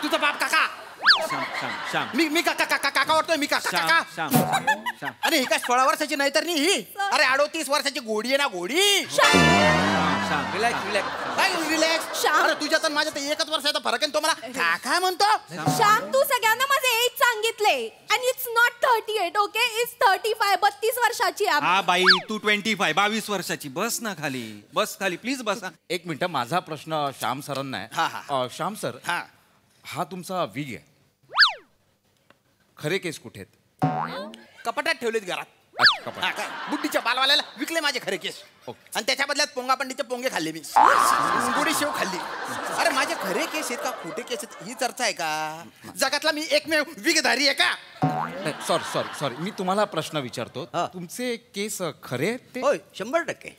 Speaker 7: तुझा बाप काका.
Speaker 8: श्याम.
Speaker 7: मी काका वाटतोय. मी काका. अरे ही काय 16 वर्षाची नाही तर ही. अरे 38 वर्षाची घोडी आहे ना, घोडी. रिलॅक्स. अरे तुझ्यात आणि माझ्यात एकच वर्षाचा फरक आहे. तो मला काका म्हणतो.
Speaker 3: श्याम, तू सगळ्यांना माझे एज सांगितले. आणि इट्स नॉट 38, ओके? इट्स 35. 32 वर्षाची.
Speaker 8: हा बाई, तू 25, 22 वर्षाची. बस ना खाली. प्लीज बस.
Speaker 11: एक मिनिट, माझा प्रश्न श्याम सरांना आहे. श्याम सर, हा तुमचा विग आहे. खरे केस कुठे आहेत?
Speaker 7: कपाटात ठेवलेत घरात. बुड्डीच्या बालवाल्याला विकले माझे खरे केस. आणि त्याच्या बदल्यात पोंगा पंडितचे पोंगे खाल्ले मी. गोडी शेव खाल्ली. अरे माझे खरे केस आहेत का खोटे केस आहेत ही चर्चा आहे का? जगातला मी एकमेव विगधारी आहे का?
Speaker 11: सॉरी मी तुम्हाला प्रश्न विचारतो. तुमचे केस खरे आहेत ते?
Speaker 9: होय, 100%.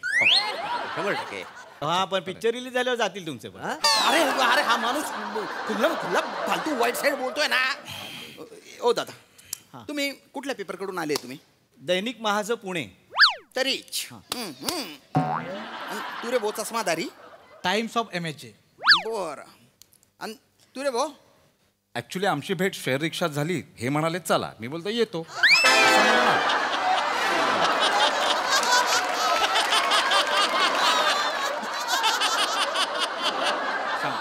Speaker 12: हा, पण पिक्चर रिलीज झाल्यावर जातील तुमचे पण.
Speaker 7: अरे हा माणूस खुल्ला फालतू वाईट साईड बोलतोय ना. ओ दादा, तुम्ही कुठल्या पेपर कडून आले? तुम्ही
Speaker 12: दैनिक महाज पुणे.
Speaker 7: तरीच. तू रे भाऊ चष्मादारी?
Speaker 10: Times of MHA.
Speaker 7: बर. आणि तू रे भाऊ?
Speaker 11: ऍक्च्युली आमची भेट शेअर रिक्षात झाली. हे म्हणाले चला. मी बोलतो येतो.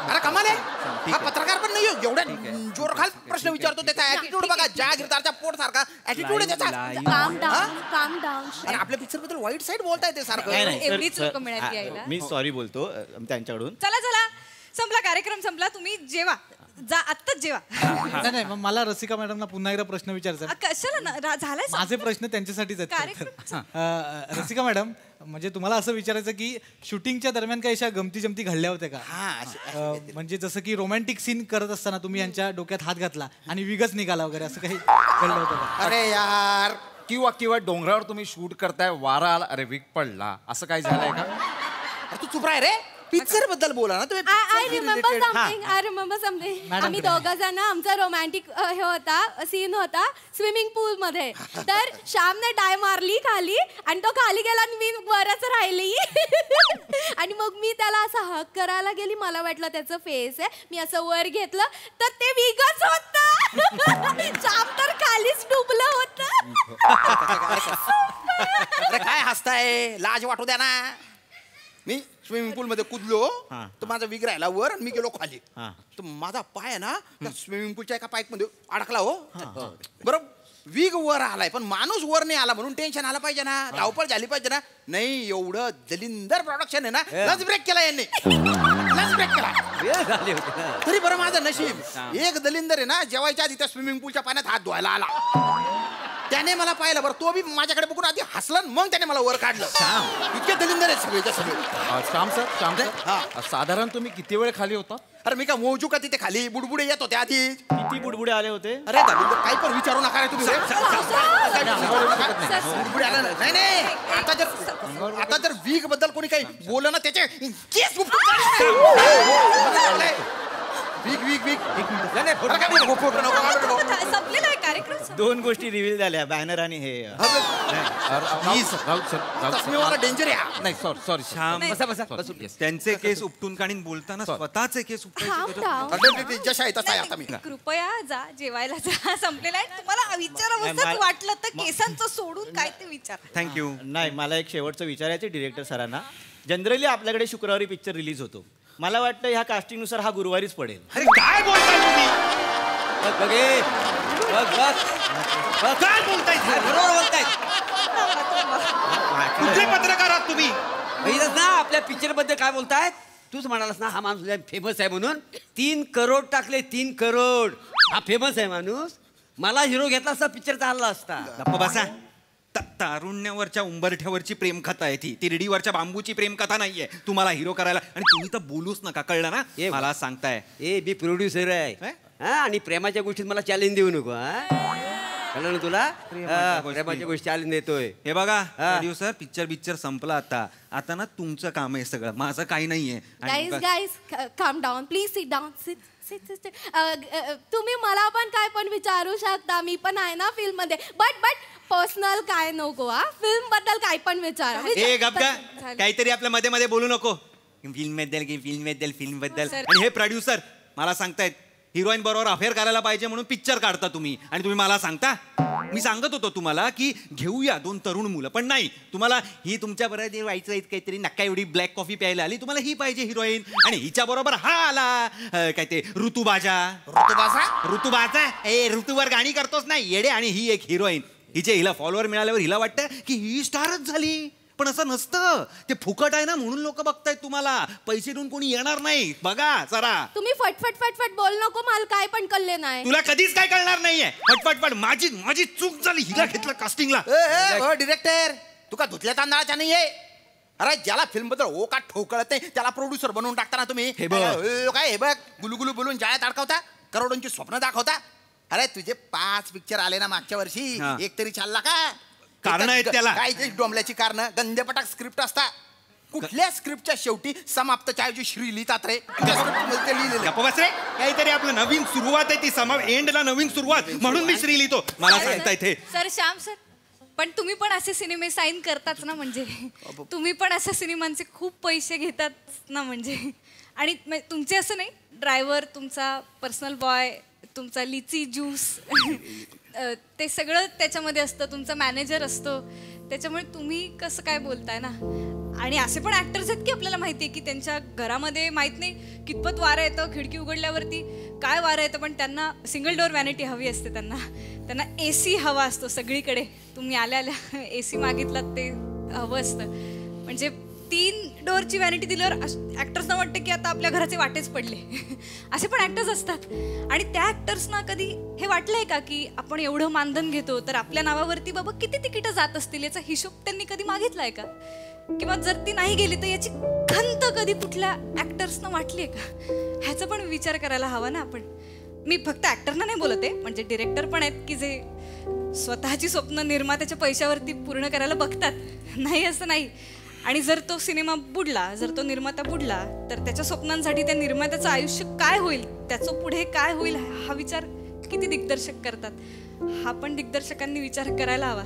Speaker 7: अरे कमाल आहे. हा पत्रकार पण नाही एवढ्या जोरखाल प्रश्न विचारतो. त्याचा ऍटिट्यूड बघा, जागीरदारच्या पोट सारखा ऍटिट्यूड आहे त्याचा.
Speaker 3: काम डाऊन.
Speaker 7: आणि आपल्या पिक्चर बद्दल वाईट साईड बोलताय ते सारखं.
Speaker 6: एवढीच लोक मिळाली यायला.
Speaker 12: मी सॉरी बोलतो त्यांच्याकडून.
Speaker 6: चला संपला. कार्यक्रम संपला. तुम्ही जेवा. आत्ताच जेवा.
Speaker 10: नाही, मग मला रसिका मॅडमना पुन्हा एकदा प्रश्न विचारायचा.
Speaker 6: कशाला झालाय?
Speaker 10: माझे प्रश्न त्यांच्यासाठीच आहेत. रसिका मॅडम, म्हणजे तुम्हाला असं विचारायचं की शूटिंगच्या दरम्यान काही अशा गमती घडल्या होत्या का? म्हणजे जसं की रोमॅन्टिक सीन करत असताना तुम्ही यांच्या डोक्यात हात घातला आणि विगच निघाला वगैरे, असं काही घडलं होतं का?
Speaker 7: अरे यार,
Speaker 11: किंवा डोंगरावर तुम्ही शूट करताय, वारा आला, अरे विग पडला, असं काय झालंय का?
Speaker 7: अरे तू चुप राह रे. पिक्चर बद्दल बोला ना तुम्ही.
Speaker 3: I remember something. आम्ही दोघं जण, आमचा रोमॅन्टिक हे होता, सीन होता स्विमिंग पूल मध्ये. तर श्यामने डाय मारली खाली आणि तो खाली गेला आणि मी वरच राहिली. आणि मग मी त्याला असं हक करायला गेली. मला वाटलं त्याचं फेस आहे. मी असं वर घेतलं तर ते विगच होतं. श्याम तर खालीच डुबलं होतं.
Speaker 7: अरे काय हसताय? लाज वाटू द्या ना. मी स्विमिंग पूल मध्ये कूदलो तर माझा विग राहिला वर आणि मी गेलो खाली. तर माझा पाय आहे ना त्या स्विमिंग पूलच्या एका पाईप मध्ये अडकला. हो बरोबर. विग वर आलाय पण माणूस वर नाही आला म्हणून टेन्शन आलं पाहिजे ना, धावपळ झाली पाहिजे ना. नाही, एवढं दलिंदर प्रोडक्शन आहे ना. लंच ब्रेक केला यांनी. लंच ब्रेक केला तरी बरं माझं नशीब. एक दलिंदर आहे ना जेवायच्या आधी त्या स्विमिंग पूलच्या पाण्यात हात धुवायला आला. त्याने मला पाहिलं बरं, तो बी माझ्याकडे बघून आधी हसला मग त्याने मला वर काढलं. इतके दलिंदर आहेत सगळे सगळे.
Speaker 11: श्याम सर साधारण तुम्ही किती वेळ खाली होता?
Speaker 7: अरे मी काय मोजू का तिथे खाली? बुडबुडे येत होते आधी.
Speaker 12: किती बुडबुडे आले होते?
Speaker 7: अरे दलिंदर काही पण विचारू नका रे तुम्ही. बुडबुडे आला नाही. नाही आता जर वीक बद्दल कोणी काही बोललं ना त्याचे केस
Speaker 6: संपलेला आहे कार्यक्रम.
Speaker 12: 2 गोष्टी रिव्हील झाल्या, बॅनर आणि हे.
Speaker 7: डेंजर आहे.
Speaker 11: नाही सॉरी
Speaker 8: श्याम
Speaker 9: बसा बसा बसू.
Speaker 8: त्यांचे केस उपटून काढीन बोलताना स्वतःचे केस उपटायचे.
Speaker 7: जशा आहे तसा आहे आता मी.
Speaker 6: कृपया जा जेवायला जा. संपलेला आहे. तुम्हाला विचारावंसंच वाटलं तर केसांचं सोडून काय ते विचार.
Speaker 8: थँक्यू.
Speaker 12: नाही, मला एक शेवटचं विचारायचं डिरेक्टर सरांना. जनरली आपल्याकडे शुक्रवारी पिक्चर रिलीज होतो. मला वाटतं ह्या कास्टिंगनुसार हा गुरुवारीच पडेल.
Speaker 8: अरे काय बोलताय तुम्ही?
Speaker 9: काय बोलताय? बरोबर बोलताय.
Speaker 8: कुठले पत्रकार आहात तुम्ही?
Speaker 9: बघितलंस ना आपल्या पिक्चर बद्दल काय बोलतायत? तूच म्हणालास ना हा माणूस फेमस आहे म्हणून. 3 करोड टाकले, 3 करोड. हा फेमस आहे माणूस. मला हिरो घेतला असता पिक्चर चालला असता.
Speaker 8: गप्प बसा. तारुण्यावरच्या उंबरठ्यावरची प्रेमकथा आहे ती. तिरडीवरच्या बांबूची प्रेमकथा नाहीये तुम्हाला हिरो करायला. आणि तुम्ही तर बोलूच नका, कळलं ना? मला सांगताय
Speaker 9: मी प्रोड्युसर आहे आणि प्रेमाच्या गोष्टीत मला चॅलेंज देऊ नको. कळलं ना तुला? प्रेमाच्या गोष्टी चॅलेंज देतोय.
Speaker 8: हे बघा प्रोड्युसर, पिक्चर संपला आता ना तुमचं काम आहे सगळं, माझं काही नाहीये.
Speaker 13: गाईज काम डाऊन प्लीज. Sit down. तुम्ही मला पण काय पण विचारू शकता, मी पण आहे ना फिल्म मध्ये. बट पर्सनल काय नको. फिल्म बद्दल काय पण विचार.
Speaker 8: काहीतरी आपल्या मध्ये मध्ये बोलू नको. फिल्म बद्दल. आणि हे प्रोड्युसर मला सांगतायत हिरोईन बरोबर अफेअर करायला पाहिजे म्हणून पिक्चर काढता तुम्ही, आणि तुम्ही मला सांगता. मी सांगत होतो तुम्हाला की घेऊया 2 तरुण मुलं, पण नाही. तुम्हाला ही तुमच्या बरोबर व्हायचं काहीतरी नका एवढी ब्लॅक कॉफी प्यायला आली, तुम्हाला ही पाहिजे हिरोईन. आणि हिच्या बरोबर हा आला काय ते ऋतुबाजा. ऋतूवर गाणी करतोच नाही येडे. आणि ही एक हिरोईन. हिला फॉलोअर मिळाल्यावर हिला वाटतं की ही स्टारच झाली, पण असं नसतं. ते फुकट आहे ना म्हणून लोक बघतायत तुम्हाला. पैसे देऊन कोणी येणार नाही. बघा जरा.
Speaker 13: तुम्ही फटफट बोल नको. मला काय पण कळले नाही.
Speaker 8: तुला कधीच काय कळणार नाहीये. फटफट. माझी चूक झाली. हिला घेतलं कास्टिंगला.
Speaker 7: डिरेक्टर तुका धुतल्या तांदळाच्या नाहीये. अरे ज्याला फिल्म बद्दल ओ का ठोकळत नाही त्याला प्रोड्युसर बनवून टाकता ना तुम्ही.
Speaker 8: हे बघ
Speaker 7: गुलुगुलू बोलून जाळ्यात अडकवता, करोडोंची स्वप्न दाखवता. अरे तुझे 5 पिक्चर आले ना मागच्या वर्षी, एक तरी चालला का?
Speaker 8: कारण आहेत त्याला.
Speaker 7: काय डोंबल्याची कारण, गंधेपटाक स्क्रिप्ट असता. कुठल्या स्क्रिप्टच्या शेवटी समाप्त ऐवजी श्री लिहितात रे.
Speaker 8: काहीतरी आपलं नवीन सुरुवात आहे ती एंडला नवीन सुरुवात म्हणून मी श्री लिहितो. मला सांगता इथे
Speaker 6: सर श्याम सर, पण तुम्ही पण असे सिनेमे साईन करताच ना. म्हणजे तुम्ही पण अशा सिनेमांचे खूप पैसे घेतात ना. म्हणजे आणि तुमचे असं नाही, ड्रायव्हर तुमचा, पर्सनल बॉय तुमचा, लिची ज्यूस ते सगळं त्याच्यामध्ये असतं. तुमचा मॅनेजर असतो. त्याच्यामुळे तुम्ही कसं काय बोलताय ना. आणि असे पण ऍक्टर्स आहेत की आपल्याला माहिती आहे की त्यांच्या घरामध्ये माहित नाही कितपत वारं येतं, खिडकी उघडल्यावरती काय वारं येतं, पण त्यांना सिंगल डोअर व्हॅनिटी हवी असते. त्यांना AC हवा असतो सगळीकडे. तुम्ही आल्या AC मागितलात ते हवं असतं. म्हणजे 3 डोअरची व्हॅनिटी दिल्यावर ऍक्टर्सना वाटतं की आता आपल्या घराचे वाटेच पडले. असे पण ऍक्टर्स असतात. आणि त्या ऍक्टर्सना कधी हे वाटलंय का की आपण एवढं मानधन घेतो तर आपल्या नावावरती बाबा किती तिकीटं जात असतील याचा हिशोब त्यांनी कधी मागितलाय का? किंवा जर ती नाही गेली तर याची खंत कधी कुठल्या ऍक्टर्सना वाटली आहे का? ह्याचा पण विचार करायला हवा ना आपण. मी फक्त ऍक्टरना नाही बोलत आहे, म्हणजे डिरेक्टर पण आहेत की जे स्वतःची स्वप्न निर्मात्याच्या पैशावरती पूर्ण करायला बघतात. नाही असं नाही. आणि जर तो सिनेमा बुडला, जर तो निर्माता बुडला तर त्याच्या स्वप्नांसाठी त्या निर्मात्याचं आयुष्य काय होईल, त्याचं पुढे काय होईल हा विचार किती दिग्दर्शक करतात. हा पण दिग्दर्शकांनी विचार करायला हवा.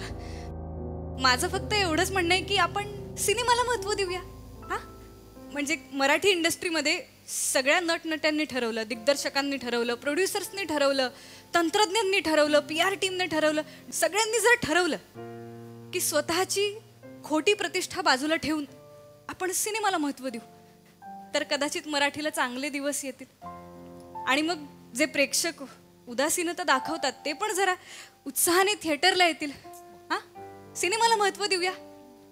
Speaker 6: माझं फक्त एवढंच म्हणणं आहे की आपण सिनेमाला महत्त्व देऊया. हां, म्हणजे मराठी इंडस्ट्रीमध्ये सगळ्या नटनट्यांनी ठरवलं, दिग्दर्शकांनी ठरवलं, प्रोड्युसर्सनी ठरवलं, तंत्रज्ञांनी ठरवलं, PR टीमने ठरवलं, सगळ्यांनी जर ठरवलं की स्वतःची खोटी प्रतिष्ठा बाजूला ठेवून आपण सिनेमाला महत्त्व देऊ तर कदाचित मराठीला चांगले दिवस येतील. आणि मग जे प्रेक्षक उदासीनता दाखवतात ते पण जरा उत्साहाने थिएटरला येतील. हां, सिनेमाला महत्त्व देऊया.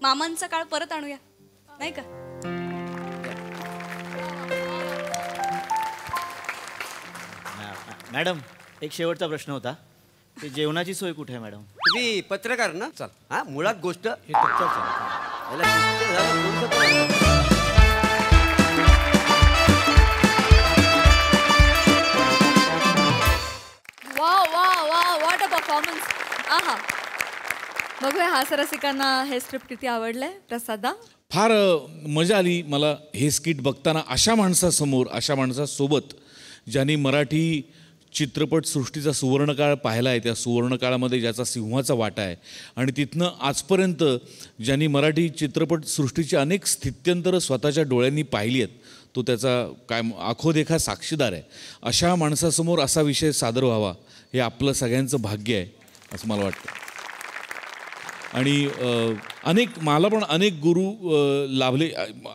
Speaker 6: मामांचा काळ परत आणूया, नाही का?
Speaker 12: मॅडम, एक शेवटचा प्रश्न होता. ते जेवणाची सोय कुठे आहे मॅडम?
Speaker 9: तुम्ही पत्रकार ना? चल हा मुळात गोष्ट
Speaker 1: वा वा वा व्हॉट अ परफॉर्मन्स. आहा, बघूया हास्यरसिकांना हे स्क्रिप्ट किती आवडलंय. प्रसादा,
Speaker 4: फार मजा आली मला हे स्किट बघताना. अशा माणसासमोर, अशा माणसासोबत ज्यांनी मराठी चित्रपटसृष्टीचा सुवर्णकाळ पाहिला आहे, त्या सुवर्णकाळामध्ये ज्याचा सिंहाचा वाटा आहे आणि तिथनं आजपर्यंत ज्यांनी मराठी चित्रपटसृष्टीची अनेक स्थित्यंतरं स्वतःच्या डोळ्यांनी पाहिली आहेत, तो त्याचा काय आखोदेखा साक्षीदार आहे. अशा माणसासमोर असा विषय सादर व्हावा हे आपलं सगळ्यांचं भाग्य आहे असं मला वाटतं. आणि मला पण अनेक गुरु लाभले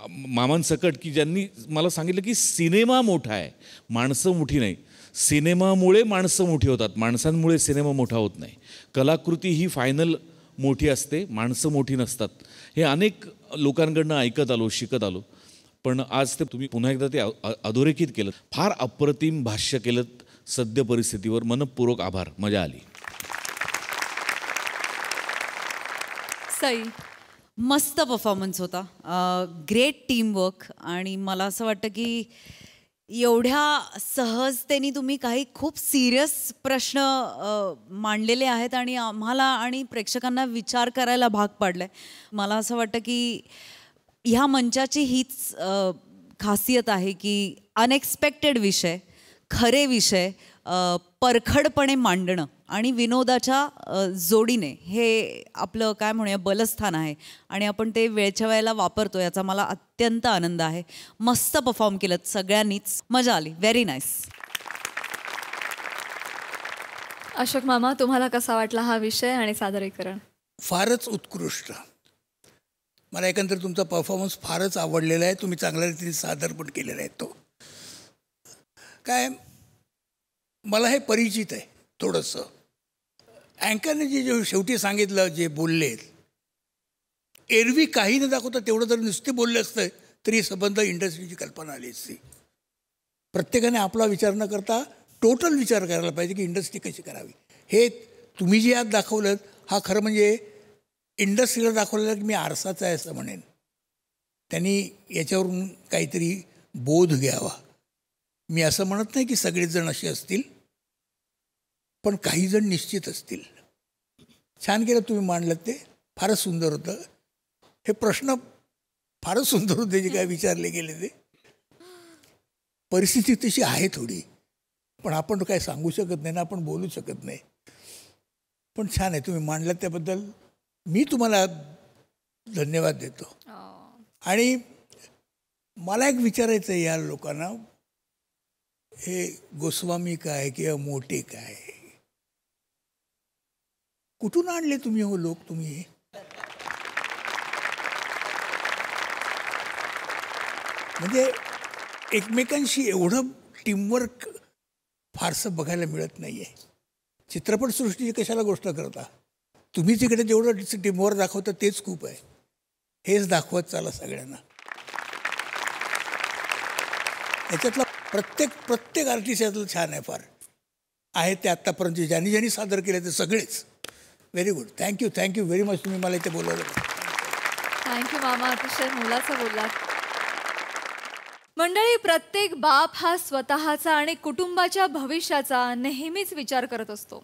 Speaker 4: मामांसकट, की ज्यांनी मला सांगितलं की सिनेमा मोठा आहे, माणसं मोठी नाही. सिनेमामुळे माणसं मोठी होतात, माणसांमुळे सिनेमा मोठा होत नाही. कलाकृती ही फायनल मोठी असते, माणसं मोठी नसतात. हे अनेक लोकांकडनं ऐकत आलो, शिकत आलो. पण आज ते तुम्ही पुन्हा एकदा ते अधोरेखित केलं. फार अप्रतिम भाष्य केलं सद्य परिस्थितीवर. मनपूर्वक आभार, मजा आली.
Speaker 1: सई,
Speaker 14: मस्त परफॉर्मन्स होता. Great teamwork. आणि मला असं वाटतं की एवढ्या सहजतेने तुम्ही काही खूप सिरियस प्रश्न मांडलेले आहेत आणि आम्हाला आणि प्रेक्षकांना विचार करायला भाग पाडलं आहे. मला असं वाटतं की ह्या मंचाची हीच खासियत आहे की अनएक्सपेक्टेड विषय, खरे विषय परखडपणे मांडणं आणि विनोदाच्या जोडीने हे आपलं काय म्हणूया बलस्थान आहे आणि आपण ते वेळच्या वेळेला वापरतो, याचा मला अत्यंत आनंद आहे. मस्त परफॉर्म केलं सगळ्यांनीच, मजा आली. Very nice.
Speaker 1: अशोक मामा, तुम्हाला कसा वाटला हा विषय आणि सादरीकरण?
Speaker 5: फारच उत्कृष्ट. मला एकंदर तुमचा परफॉर्मन्स फारच आवडलेला आहे. तुम्ही चांगल्या रीतीने सादर पण केलेला आहे. तो काय मला हे परिचित आहे थोडंसं. अँकरने जे शेवटी सांगितलं, जे बोलले, एरवी काही न दाखवता तेवढं जर नुसते बोलले असतं तरी संबंध इंडस्ट्रीची कल्पना आली असती. प्रत्येकाने आपला विचार न करता टोटल विचार करायला पाहिजे की इंडस्ट्री कशी करावी. हे तुम्ही जे आज दाखवलं हा खरं म्हणजे इंडस्ट्रीला दाखवलेलं की मी आरसाचा आहे असं म्हणेन. त्यांनी याच्यावरून काहीतरी बोध घ्यावा. मी असं म्हणत नाही की सगळेच जण असे असतील, पण काही जण निश्चित असतील. छान केलं तुम्ही मांडलं, ते फारच सुंदर होतं. हे प्रश्न फारच सुंदर होते जे काय विचारले गेले. ते परिस्थिती तशी आहे थोडी, पण आपण काय सांगू शकत नाही ना, आपण बोलू शकत नाही. पण छान आहे तुम्ही मांडलं, त्याबद्दल मी तुम्हाला धन्यवाद देतो. आणि मला एक विचारायचं आहे या लोकांना, हे गोस्वामी काय किंवा मोठे काय, कुठून आणले तुम्ही हो लोक? तुम्ही म्हणजे एकमेकांशी एवढं टीमवर्क फारसं बघायला मिळत नाही आहे. चित्रपटसृष्टीची कशाला गोष्ट करता तुम्ही, तिकडे जेवढं टीमवर्क दाखवता तेच खूप आहे. हेच दाखवत चाला सगळ्यांना. याच्यातला प्रत्येक आर्टिस्ट यातलं छान आहे, फार आहे ते आत्तापर्यंत ज्यांनी सादर केले ते सगळेच. Very good. Thank you very much. तुम्ही मला इथे बोलवलं.
Speaker 1: थँक्यू मामा, अतिशय मोलाचं बोललात. मंडळी, प्रत्येक बाप हा स्वतःचा आणि कुटुंबाच्या भविष्याचा नेहमीच विचार करत असतो.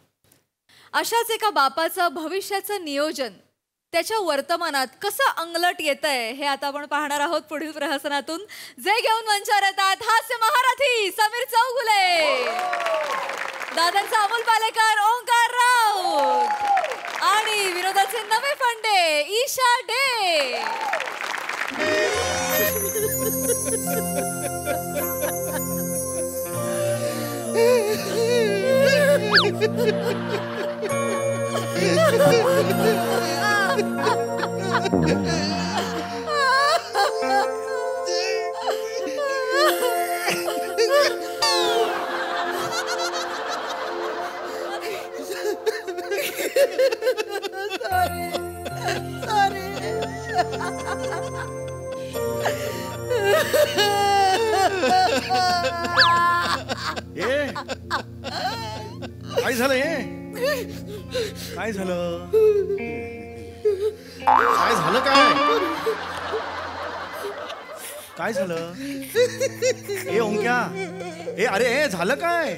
Speaker 1: अशाच एका बापाचं भविष्याचं नियोजन त्याच्या वर्तमानात कसं अंगलट येतंय हे आता आपण पाहणार आहोत पुढील प्रहसनातून. जे घेऊन मंचावर येतात हास्य महारथी समीर चौगुले, दादांचा अमोल पालेकर, ओंकार राऊत आणि विनोदाचे नवे फंडे ईशा डे.
Speaker 7: काय झालंय?
Speaker 11: काय झालं? काय झालं काय? काय झालं? ए ओंक्या, ए अरे ए झालं काय?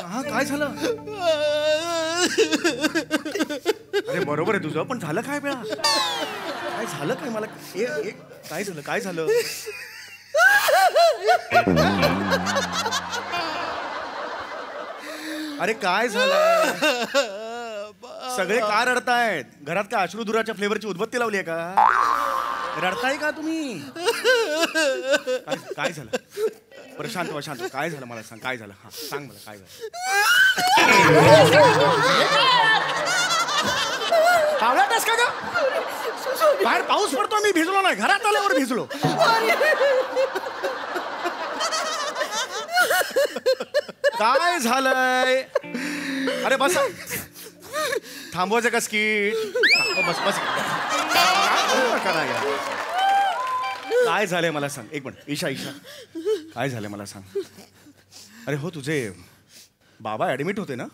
Speaker 11: हा काय झालं? अरे बरोबर आहे तुझं, पण झालं काय बेळा? काय झालं काय मला? ए काय झालं? काय झालं? अरे काय झालं? सगळे का रडतायत? घरात काय अश्रुधुराच्या फ्लेवरची उदबत्ती लावली आहे का? रडताय का तुम्ही? काय झालं? बरं शांत व्हा, शांत. काय झालं मला सांग, काय झालं? हा सांग मला काय झालं. पावलाटस का ग? बाहेर पाऊस पडतो, मी भिजलो नाही, घरात आल्यावर भिजलो. काय झालंय? अरे बस, थांबवायचं का स्किट? बस बस. काय झालंय मला सांग एक मिनिट. ईशा ईशा काय झालंय मला सांग. अरे हो तुझे बाबा ऍडमिट होते ना?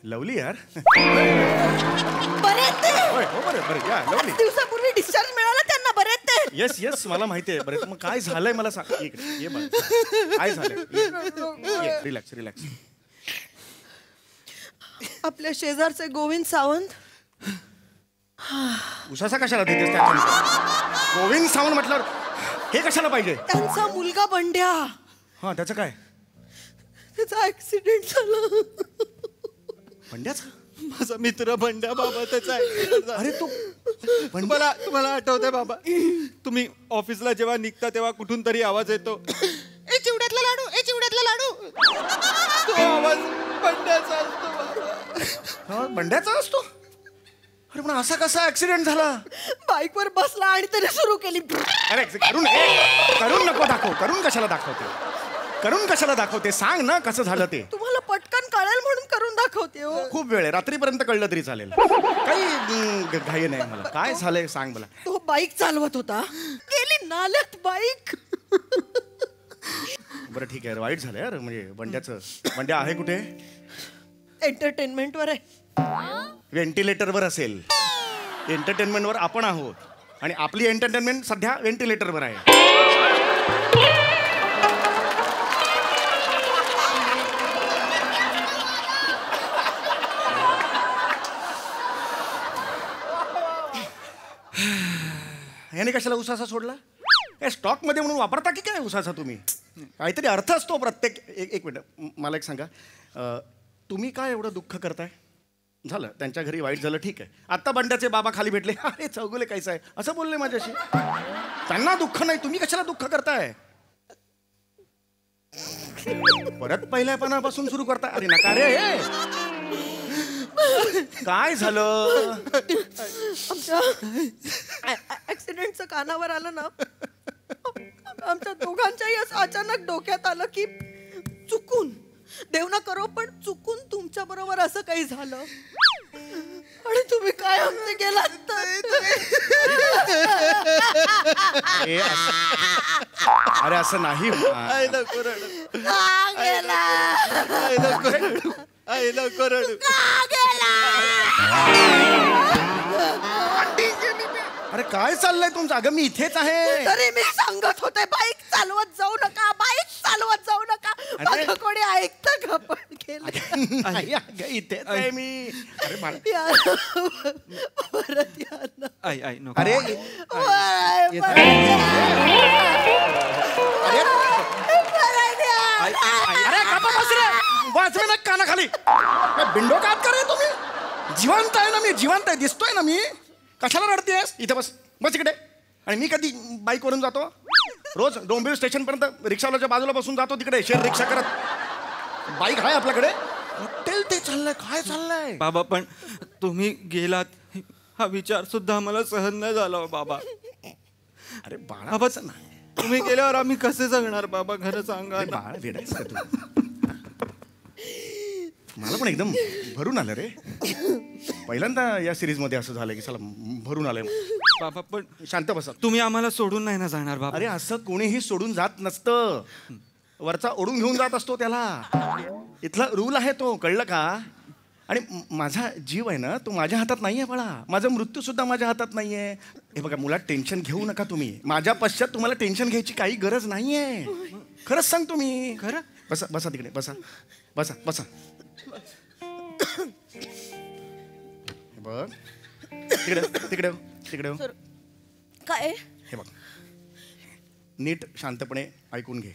Speaker 11: लवली यार.
Speaker 3: बरे आहेत ते.
Speaker 11: होय हो बरं बरं या लवली.
Speaker 3: दिवसापूर्वी डिस्चार्ज मिळाला त्यांना. बरे आहेत ते.
Speaker 11: येस येस मला माहिती आहे. बरं मग काय झालंय मला सांग. ये बरं काय झालंय? Relax relax.
Speaker 3: आपल्या शेजारचे गोविंद सावंत.
Speaker 11: उसासा कशाला देतेस त्या? गोविंद सावंत म्हटल्यावर हे कशाला पाहिजे?
Speaker 3: त्यांचा मुलगा बंड्या.
Speaker 11: हा त्याचं काय?
Speaker 3: त्याचा ऍक्सिडेंट झाला.
Speaker 11: बंड्याचा?
Speaker 8: माझा मित्र बंड्या बाबा त्याचा ऍक्सिडेंट.
Speaker 11: अरे तू
Speaker 8: तुम्हाला आठवतंय बाबा, तुम्ही ऑफिसला जेव्हा निघता तेव्हा कुठून तरी आवाज येतो, ए चिवड्यातला लाडू, ए चिवड्यातला लाडू. तो आवाज बंड्याचा असतो बाबा.
Speaker 11: बंड्याचा असतो? अरे पण असा कसा ऍक्सिडेंट झाला?
Speaker 3: बाईक वर बसला आणि त्याने सुरू केली.
Speaker 11: अरे करून नको दाखव. करून कशाला दाखवते? करून कशाला दाखवते? सांग ना कसं झालं ते.
Speaker 3: तुम्हाला पटकन कळेल म्हणून करून दाखवते.
Speaker 11: खूप वेळ आहे, रात्रीपर्यंत कळलं तरी चालेल, काही घाई नाही मला. काय झालंय सांग मला.
Speaker 3: तो बाईक चालवत होता, गेली नाल्यात बाईक.
Speaker 11: बरं ठीक आहे, वाईट झालं यार. म्हणजे बंड्या आहे कुठे?
Speaker 3: एंटरटेनमेंट वर आहे.
Speaker 11: व्हेंटिलेटरवर असेल. एंटरटेनमेंटवर आपण आहोत आणि आपली एंटरटेनमेंट सध्या व्हेंटिलेटरवर आहे. याने कशाला उसासा सोडला? काय स्टॉक मध्ये म्हणून वापरता की काय उसासा तुम्ही? काहीतरी अर्थ असतो प्रत्येक. एक मिनिट मला एक सांगा, तुम्ही काय एवढं दुःख करताय? झालं त्यांच्या घरी वाईट झालं ठीक आहे. आत्ता बंड्याचे बाबा खाली भेटले, अरे चौगुले कायचं आहे असं बोलले माझ्याशी. त्यांना दुःख नाही, तुम्ही कशाला दुःख करताय? परत पहिल्यापणापासून सुरू करताय. अरे नका रे. काय झालं?
Speaker 3: आमच्या ऍक्सिडेंटचं कानावर आलं ना, आमच्या दोघांच्याही असं अचानक डोक्यात आलं की चुकून, देव ना करो पण चुकून तुमच्या बरोबर असं काही झालं आणि तुम्ही काय आमचे गेलात तर.
Speaker 11: अरे असं नाही. अरे काय चाललंय तुमचं? अगं मी इथेच आहे.
Speaker 3: तरी मी सांगत होते बाईक चालवत जाऊ नका, बाईक चालवत जाऊ नका. माझं कोणी ऐकतं का? पण गेलं
Speaker 11: इथेच आहे मी. अरे
Speaker 3: परत या ना.
Speaker 11: अरे अरे वाचवे ना कानाखाली. बिंडो कात करे तुम्ही? जिवंत आहे ना मी, जिवंत आहे, दिसतोय ना मी. कशाला रडतेस? इथे बस बस इकडे. आणि मी कधी बाईक वरून जातो रोज डोंबिवली स्टेशन पर्यंत रिक्षावाल्याच्या बाजूला बसून जातो तिकडे शेअर रिक्षा करत. बाईक आहे आपल्याकडे. हॉटेल ते चाललंय. काय चाललंय
Speaker 8: बाबा? पण तुम्ही गेलात हा विचार सुद्धा आम्हाला सहन नाही झाला बाबा.
Speaker 11: अरे बाबा
Speaker 8: तुम्ही गेल्यावर आम्ही कसे जगणार बाबा? खरं सांगा.
Speaker 11: बाळा वेडायचं तू. मला पण एकदम भरून आलं रे. पहिल्यांदा या सिरीज मध्ये असं झालं की चला भरून आलंय
Speaker 8: बाबा. पण
Speaker 11: शांत बसा.
Speaker 8: तुम्ही आम्हाला सोडून नाही ना जाणार बाबा?
Speaker 11: अरे असं कोणीही सोडून जात नसतं. वरचा ओढून घेऊन जात असतो त्याला. इथला रूल आहे तो, कळलं का? आणि माझा जीव आहे ना तो माझ्या हातात नाही आहे बाळा. माझा मृत्यू सुद्धा माझ्या हातात नाही आहे. हे बघा मुलात टेन्शन घेऊ नका तुम्ही. माझ्या पश्चात तुम्हाला टेन्शन घ्यायची काही गरज नाही आहे. खरंच सांगतो मी.
Speaker 8: खरं?
Speaker 11: बसा बसा तिकडे बसा बसा बसा. बघ तिकडे तिकडे तिकडे
Speaker 3: काय
Speaker 11: हे बघ नीट शांतपणे ऐकून घे.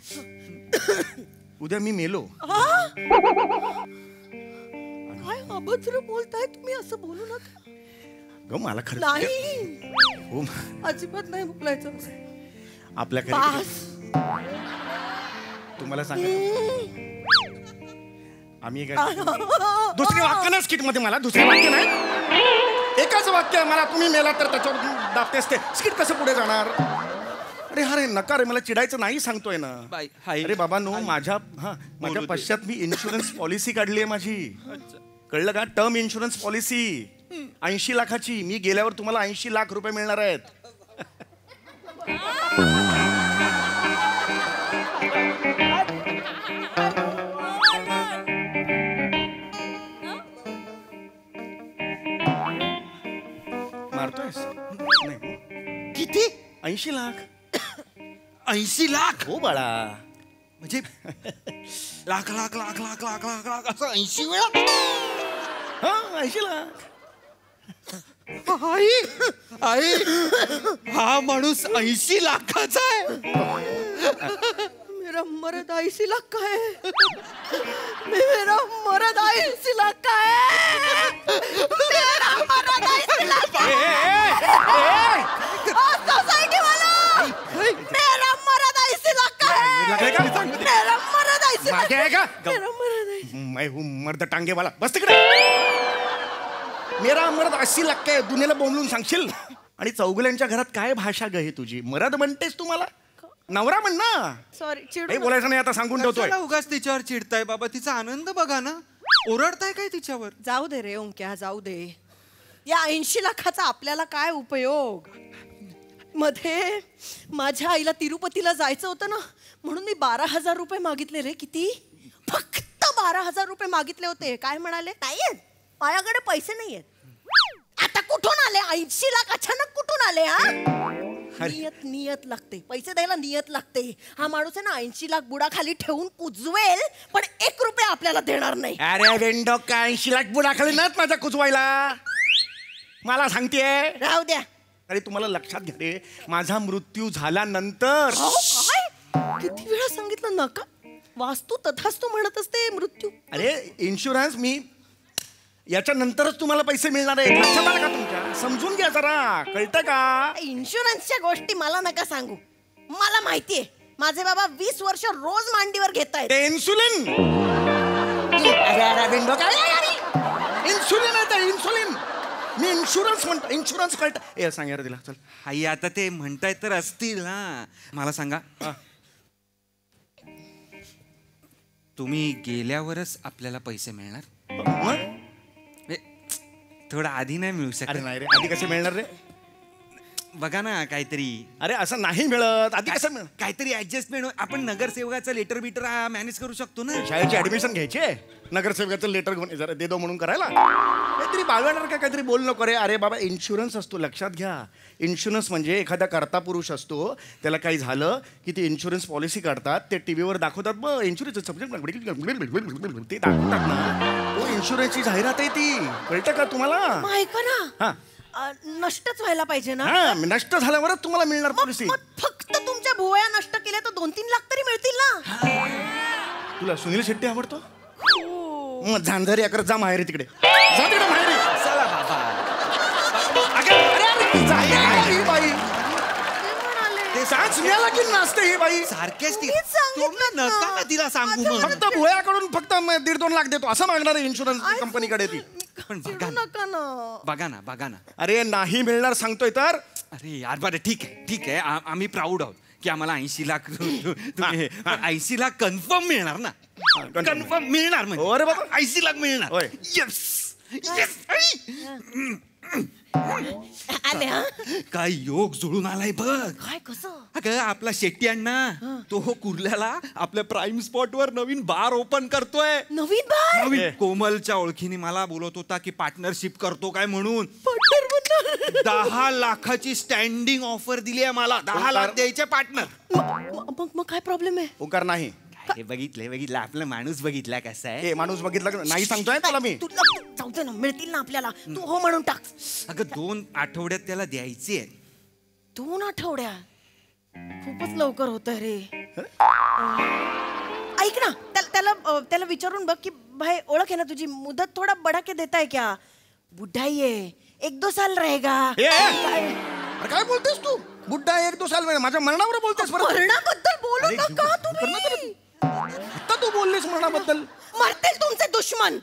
Speaker 11: उद्या मी मेलो.
Speaker 3: काय अभद्र बोलताय तुम्ही, असं बोलू नका.
Speaker 11: ग मला खरं
Speaker 3: नाही
Speaker 11: हो
Speaker 3: अजिबात नाही बोलायचं.
Speaker 11: आपल्या तुम्हाला सांग आम्ही काय दुसरे वाक्य नाही स्किट मध्ये. मला दुसरे वाक्य नाही, एकच वाक्य आहे. मला तुम्ही मेला तर त्याच्यावर दाबते असते. स्किट कसं पुढे जाणार. अरे अरे नका रे, मला चिडायचं नाही सांगतोय ना. अरे बाबा नो माझ्या माझ्या पश्चात मी इन्शुरन्स पॉलिसी काढली आहे माझी. कळलं का. टर्म इन्शुरन्स पॉलिसी 80 लाखाची. मी गेल्यावर तुम्हाला 80 लाख रुपये मिळणार आहेत. मारतोयस नाही.
Speaker 9: किती?
Speaker 11: 80 लाख.
Speaker 9: 80 लाख?
Speaker 11: हो बाळा.
Speaker 8: म्हणजे लाख लाख लाख लाख लाख लाख लाख असं 80 वेळा.
Speaker 11: हा 80 लाख.
Speaker 8: आई आई हा माणूस 80 लाखाचा आहे.
Speaker 3: मेरा मर्द 80 लाख का है. मेरा मर्द 80 लाख का है. मेरा मर्द 80 लाख का है. सोसाइटी वाला मेरा मर्द 80 लाख का है. मेरा मर्द 80 लाख का है. मेरा मर्द
Speaker 11: मैं हूँ मर्द टांगे वाला. बस तिकडे. मेरा मर्द 80 लाख काय दुनियाला बोंबलून सांगशील. आणि चौगुल्यांच्या घरात काय भाषा ग हे तुझी. मर्द म्हणतेस तू मला. नवरा म्हण ना.
Speaker 3: सॉरी
Speaker 11: बोलायचं नाही आता सांगून ठेवतोय.
Speaker 8: उगाच तिच्यावर चिडताय बाबा. तिचा आनंद बघा ना. ओरडताय काय तिच्यावर.
Speaker 3: जाऊ दे रे ओंक्या जाऊ दे. या 80 लाखाचा आपल्याला काय उपयोग. मध्ये माझ्या आईला तिरुपतीला जायचं होतं ना, म्हणून मी 12,000 रुपये मागितले रे. किती? फक्त 12,000 रुपये मागितले होते. काय म्हणाले. नाहीयेत माझ्याकडे पैसे नाहीयेत. आता कुठून आले 80 लाख अचानक कुठून आले. हा नियत लागते. पैसे द्यायला नियत लागते. हा माणूस आहे ना 80 लाख बुडाखाली ठेवून कुजवेल पण 1 रुपया आपल्याला देणार नाही.
Speaker 11: अरे वेंडो काय 80 लाख बुडाखाली नाहीत माझ्या कुजवायला. मला सांगतेय.
Speaker 3: राहू द्या.
Speaker 11: अरे तुम्हाला लक्षात घ्या रे, माझा मृत्यू झाल्यानंतर.
Speaker 3: काय किती वेळा सांगितलं नका. वास्तू तथास्तू म्हणत असते मृत्यू.
Speaker 11: अरे इन्शुरन्स मी याच्या नंतरच तुम्हाला पैसे मिळणार आहेत. लक्षात आलं का तुमच्या. समजून घ्या जरा. कळतं का.
Speaker 3: इन्शुरन्सच्या गोष्टी मला नका सांगू. मला माहितीये माझे बाबा 20 वर्ष रोज मांडीवर घेतायत.
Speaker 11: इन्सुलिन. इन्सुलिन आहे इन्सुलिन. मी इन्शुरन्स म्हणतो. इन्शुरन्स कळत. ए सांग यार तिला चल.
Speaker 8: आई आता ते म्हणताय तर असतील ना. मला सांगा तुम्ही गेल्यावरच आपल्याला पैसे मिळणार. थोडं आधी नाही मिळू शकत.
Speaker 11: नाही रे आधी कसे मिळणार रे.
Speaker 8: बघा ना काहीतरी.
Speaker 11: अरे असं नाही मिळत. आधी कसं मिळत.
Speaker 8: काहीतरी ऍडजस्टमेंट. आपण नगरसेवकाचं लेटर बिटर मॅनेज करू शकतो ना.
Speaker 11: शाळेची ऍडमिशन घ्यायची. नगरसेवकाचं लेटर जरा दे दो म्हणून करायला. काहीतरी बावळणार का काहीतरी बोल नको रे. अरे बाबा इन्शुरन्स असतो. लक्षात घ्या. इन्शुरन्स म्हणजे एखादा कर्ता पुरुष असतो. त्याला काही झालं की ते इन्शुरन्स पॉलिसी काढतात. ते टीव्हीवर दाखवतात. मग इन्शुरन्स ते दाखवतात ना. तो इन्शुरन्सची जाहिरात आहे ती. कळतं का तुम्हाला.
Speaker 3: ऐका ना.
Speaker 11: हा
Speaker 3: नष्टच व्हायला पाहिजे ना.
Speaker 11: नष्ट झाल्यावरच तुम्हाला मिळणार पॉलिसी.
Speaker 3: फक्त तुमच्या भुवया नष्ट केल्या तर 2-3 लाख तरी मिळतील ना.
Speaker 11: तुला सुनील शेट्टी आवडतो. मग झांझरी अकर जा माहेरी तिकडे. जा तिकडे माहेरी.
Speaker 8: चला बाबा.
Speaker 11: बाई ते साच मिळाला की नाचते ही बाई.
Speaker 8: सारखेच नका तिला सांगू.
Speaker 11: फक्त भुयाकडून फक्त 1.5-2 लाख देतो असं मागणार आहे इन्शुरन्स कंपनीकडे ती.
Speaker 8: बघा ना.
Speaker 11: अरे नाही मिळणार सांगतोय तर.
Speaker 8: अरे यार बरं ठीक आहे आम्ही प्राऊड आहोत की आम्हाला 80 लाख 80 लाख कन्फर्म मिळणार ना. कन्फर्म मिळणार म्हणजे.
Speaker 11: अरे बाबा
Speaker 8: 80 लाख मिळणार. येस
Speaker 3: आले हा
Speaker 8: काय योग जुळून आलाय बघ.
Speaker 3: काय कसं
Speaker 8: अगं आपला शेट्टी अण्णा तो कुर्ल्याला आपल्या प्राईम स्पॉट वर नवीन बार ओपन करतोय.
Speaker 3: नवीन बार
Speaker 8: नवीन कोमलच्या ओळखीने मला बोलत होता की पार्टनरशिप करतो काय म्हणून. 10 लाखाची स्टँडिंग ऑफर दिली आहे मला. 10 लाख द्यायचे पार्टनर.
Speaker 3: मग काय प्रॉब्लेम आहे.
Speaker 11: ओंकार नाही.
Speaker 8: हे बघितलं आपला माणूस बघितला कसा आहे.
Speaker 11: माणूस बघितला नाही सांगतोय त्याला मी.
Speaker 3: तुला जाऊ दे ना मिळतील ना आपल्याला. तू हो म्हणून टाक.
Speaker 8: अगं 2 आठवड्यात त्याला द्यायचे आहे.
Speaker 3: 2 आठवड्या खूपच लवकर होत रे. ऐक ना त्याला विचारून बघ की भाई ओळख आहे ना तुझी. मुदत थोडा बढाके देता है क्या. बुढ़ा ही है 1-2 साल रहेगा.
Speaker 11: अरे काय बोलतेस तू. बुड्ढा 1-2 साल माझ्या मरणावर बोलतेस.
Speaker 3: मरणाबद्दल बोलू नका तुम्ही.
Speaker 11: आता तू बोललीस मरणाबद्दल.
Speaker 3: मरतील तुमचे दुश्मन.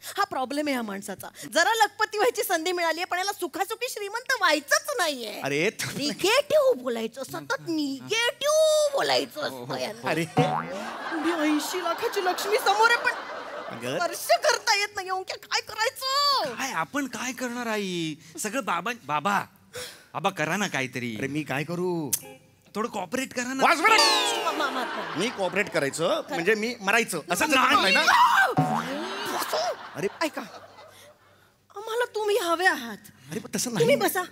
Speaker 3: हा प्रॉब्लेम आहे ह्या माणसाचा. जरा लखपती व्हायची संधी मिळाली पण याला सुखासुखी श्रीमंत व्हायचंच नाहीये.
Speaker 11: अरे
Speaker 3: निगेटिव्ह बोलायचं. सतत निगेटिव्ह बोलायचं असतं यांना.
Speaker 11: अरे
Speaker 3: 80 लाखाची लक्ष्मी समोर आहे पण स्पर्श करता येत नाही. काय करायचं.
Speaker 8: काय आपण काय करणार आई. सगळं बाबा करा ना काहीतरी.
Speaker 11: अरे मी काय करू.
Speaker 8: थोडं कॉपरेट करा ना.
Speaker 11: मी कॉपरेट करायचं म्हणजे मी मरायचं असं
Speaker 8: नाही
Speaker 11: ना.
Speaker 3: अरे ऐका आम्हाला तुम्ही हवे आहात.
Speaker 11: अरे तसं
Speaker 3: तुम्ही
Speaker 11: नाही.
Speaker 3: बसा.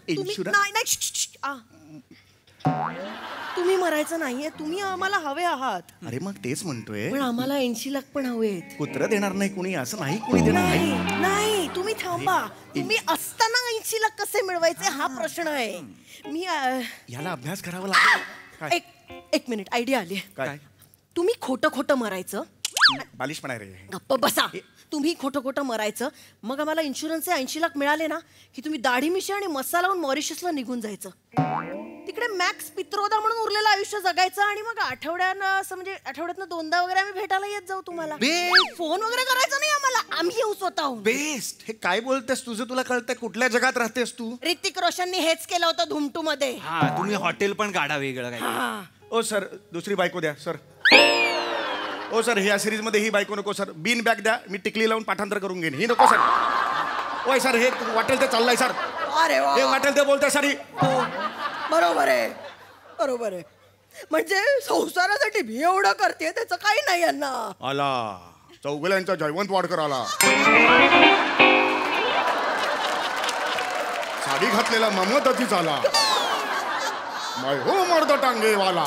Speaker 3: तुम्ही मरायचं नाहीये. तुम्ही आम्हाला हवे आहात.
Speaker 11: अरे मग तेच म्हणतोय.
Speaker 3: पण आम्हाला 80 लाख पण हवेत.
Speaker 11: कुत्र देणार नाही कुणी असं नाही. कुणी देणार नाही.
Speaker 3: नाही तुम्ही थांबा. तुम्ही असताना 80 लाख कसे मिळवायचे हा प्रश्न आहे. मी
Speaker 11: याला अभ्यास करावा लागेल.
Speaker 3: एक मिनिट आयडिया आली.
Speaker 11: काय
Speaker 3: तुम्ही खोटं मरायचं.
Speaker 11: बालिश पण आहे रे.
Speaker 3: गप्प बसा. तुम्ही खोटं मरायचं. मग आम्हाला इन्शुरन्सचे 80 लाख मिळाले ना की तुम्ही दाढी मिशी आणि मसाला लावून मॉरिशसला निघून जायचं. तिकडे मॅक्स पित्रोदा म्हणून उरलेलं आयुष्य जगायचं आणि मग आठवड्यातनं 2दा वगैरे आम्ही भेटायला येत जाऊ तुम्हाला. फोन वगैरे करायचं नाही आम्हाला. आम्ही येऊ स्वतःहून.
Speaker 11: बेस्ट. हे काय बोलतेस. तुझं तुला कळतंय. कुठल्या जगात राहतेस तू.
Speaker 3: ऋतिक रोशननी हेच केलं होतं धुमटू मध्ये.
Speaker 8: हा तुम्ही हॉटेल पण काढा वेगळं काय.
Speaker 11: ओ सर दुसरी बायको द्या सर. ओ सर ह्या सिरीज मध्ये ही बायको नको सर. बीन बॅग द्या. मी टिकली लावून पाठांतर करून घेईन. ही नको सर. ओय सर हे वाटेल ते चाललंय सर.
Speaker 3: अरे वा.
Speaker 11: हे वाटेल ते बोलतंय सर.
Speaker 3: बरोबर आहे. म्हणजे संसारासाठी मी एवढं करते त्याचं काही नाही यांना.
Speaker 11: आला चौगुल्यांचा जयवंत वाडकर आला. साडी घातलेला ममताची झाला. माय हो मर्द टांगेवाला.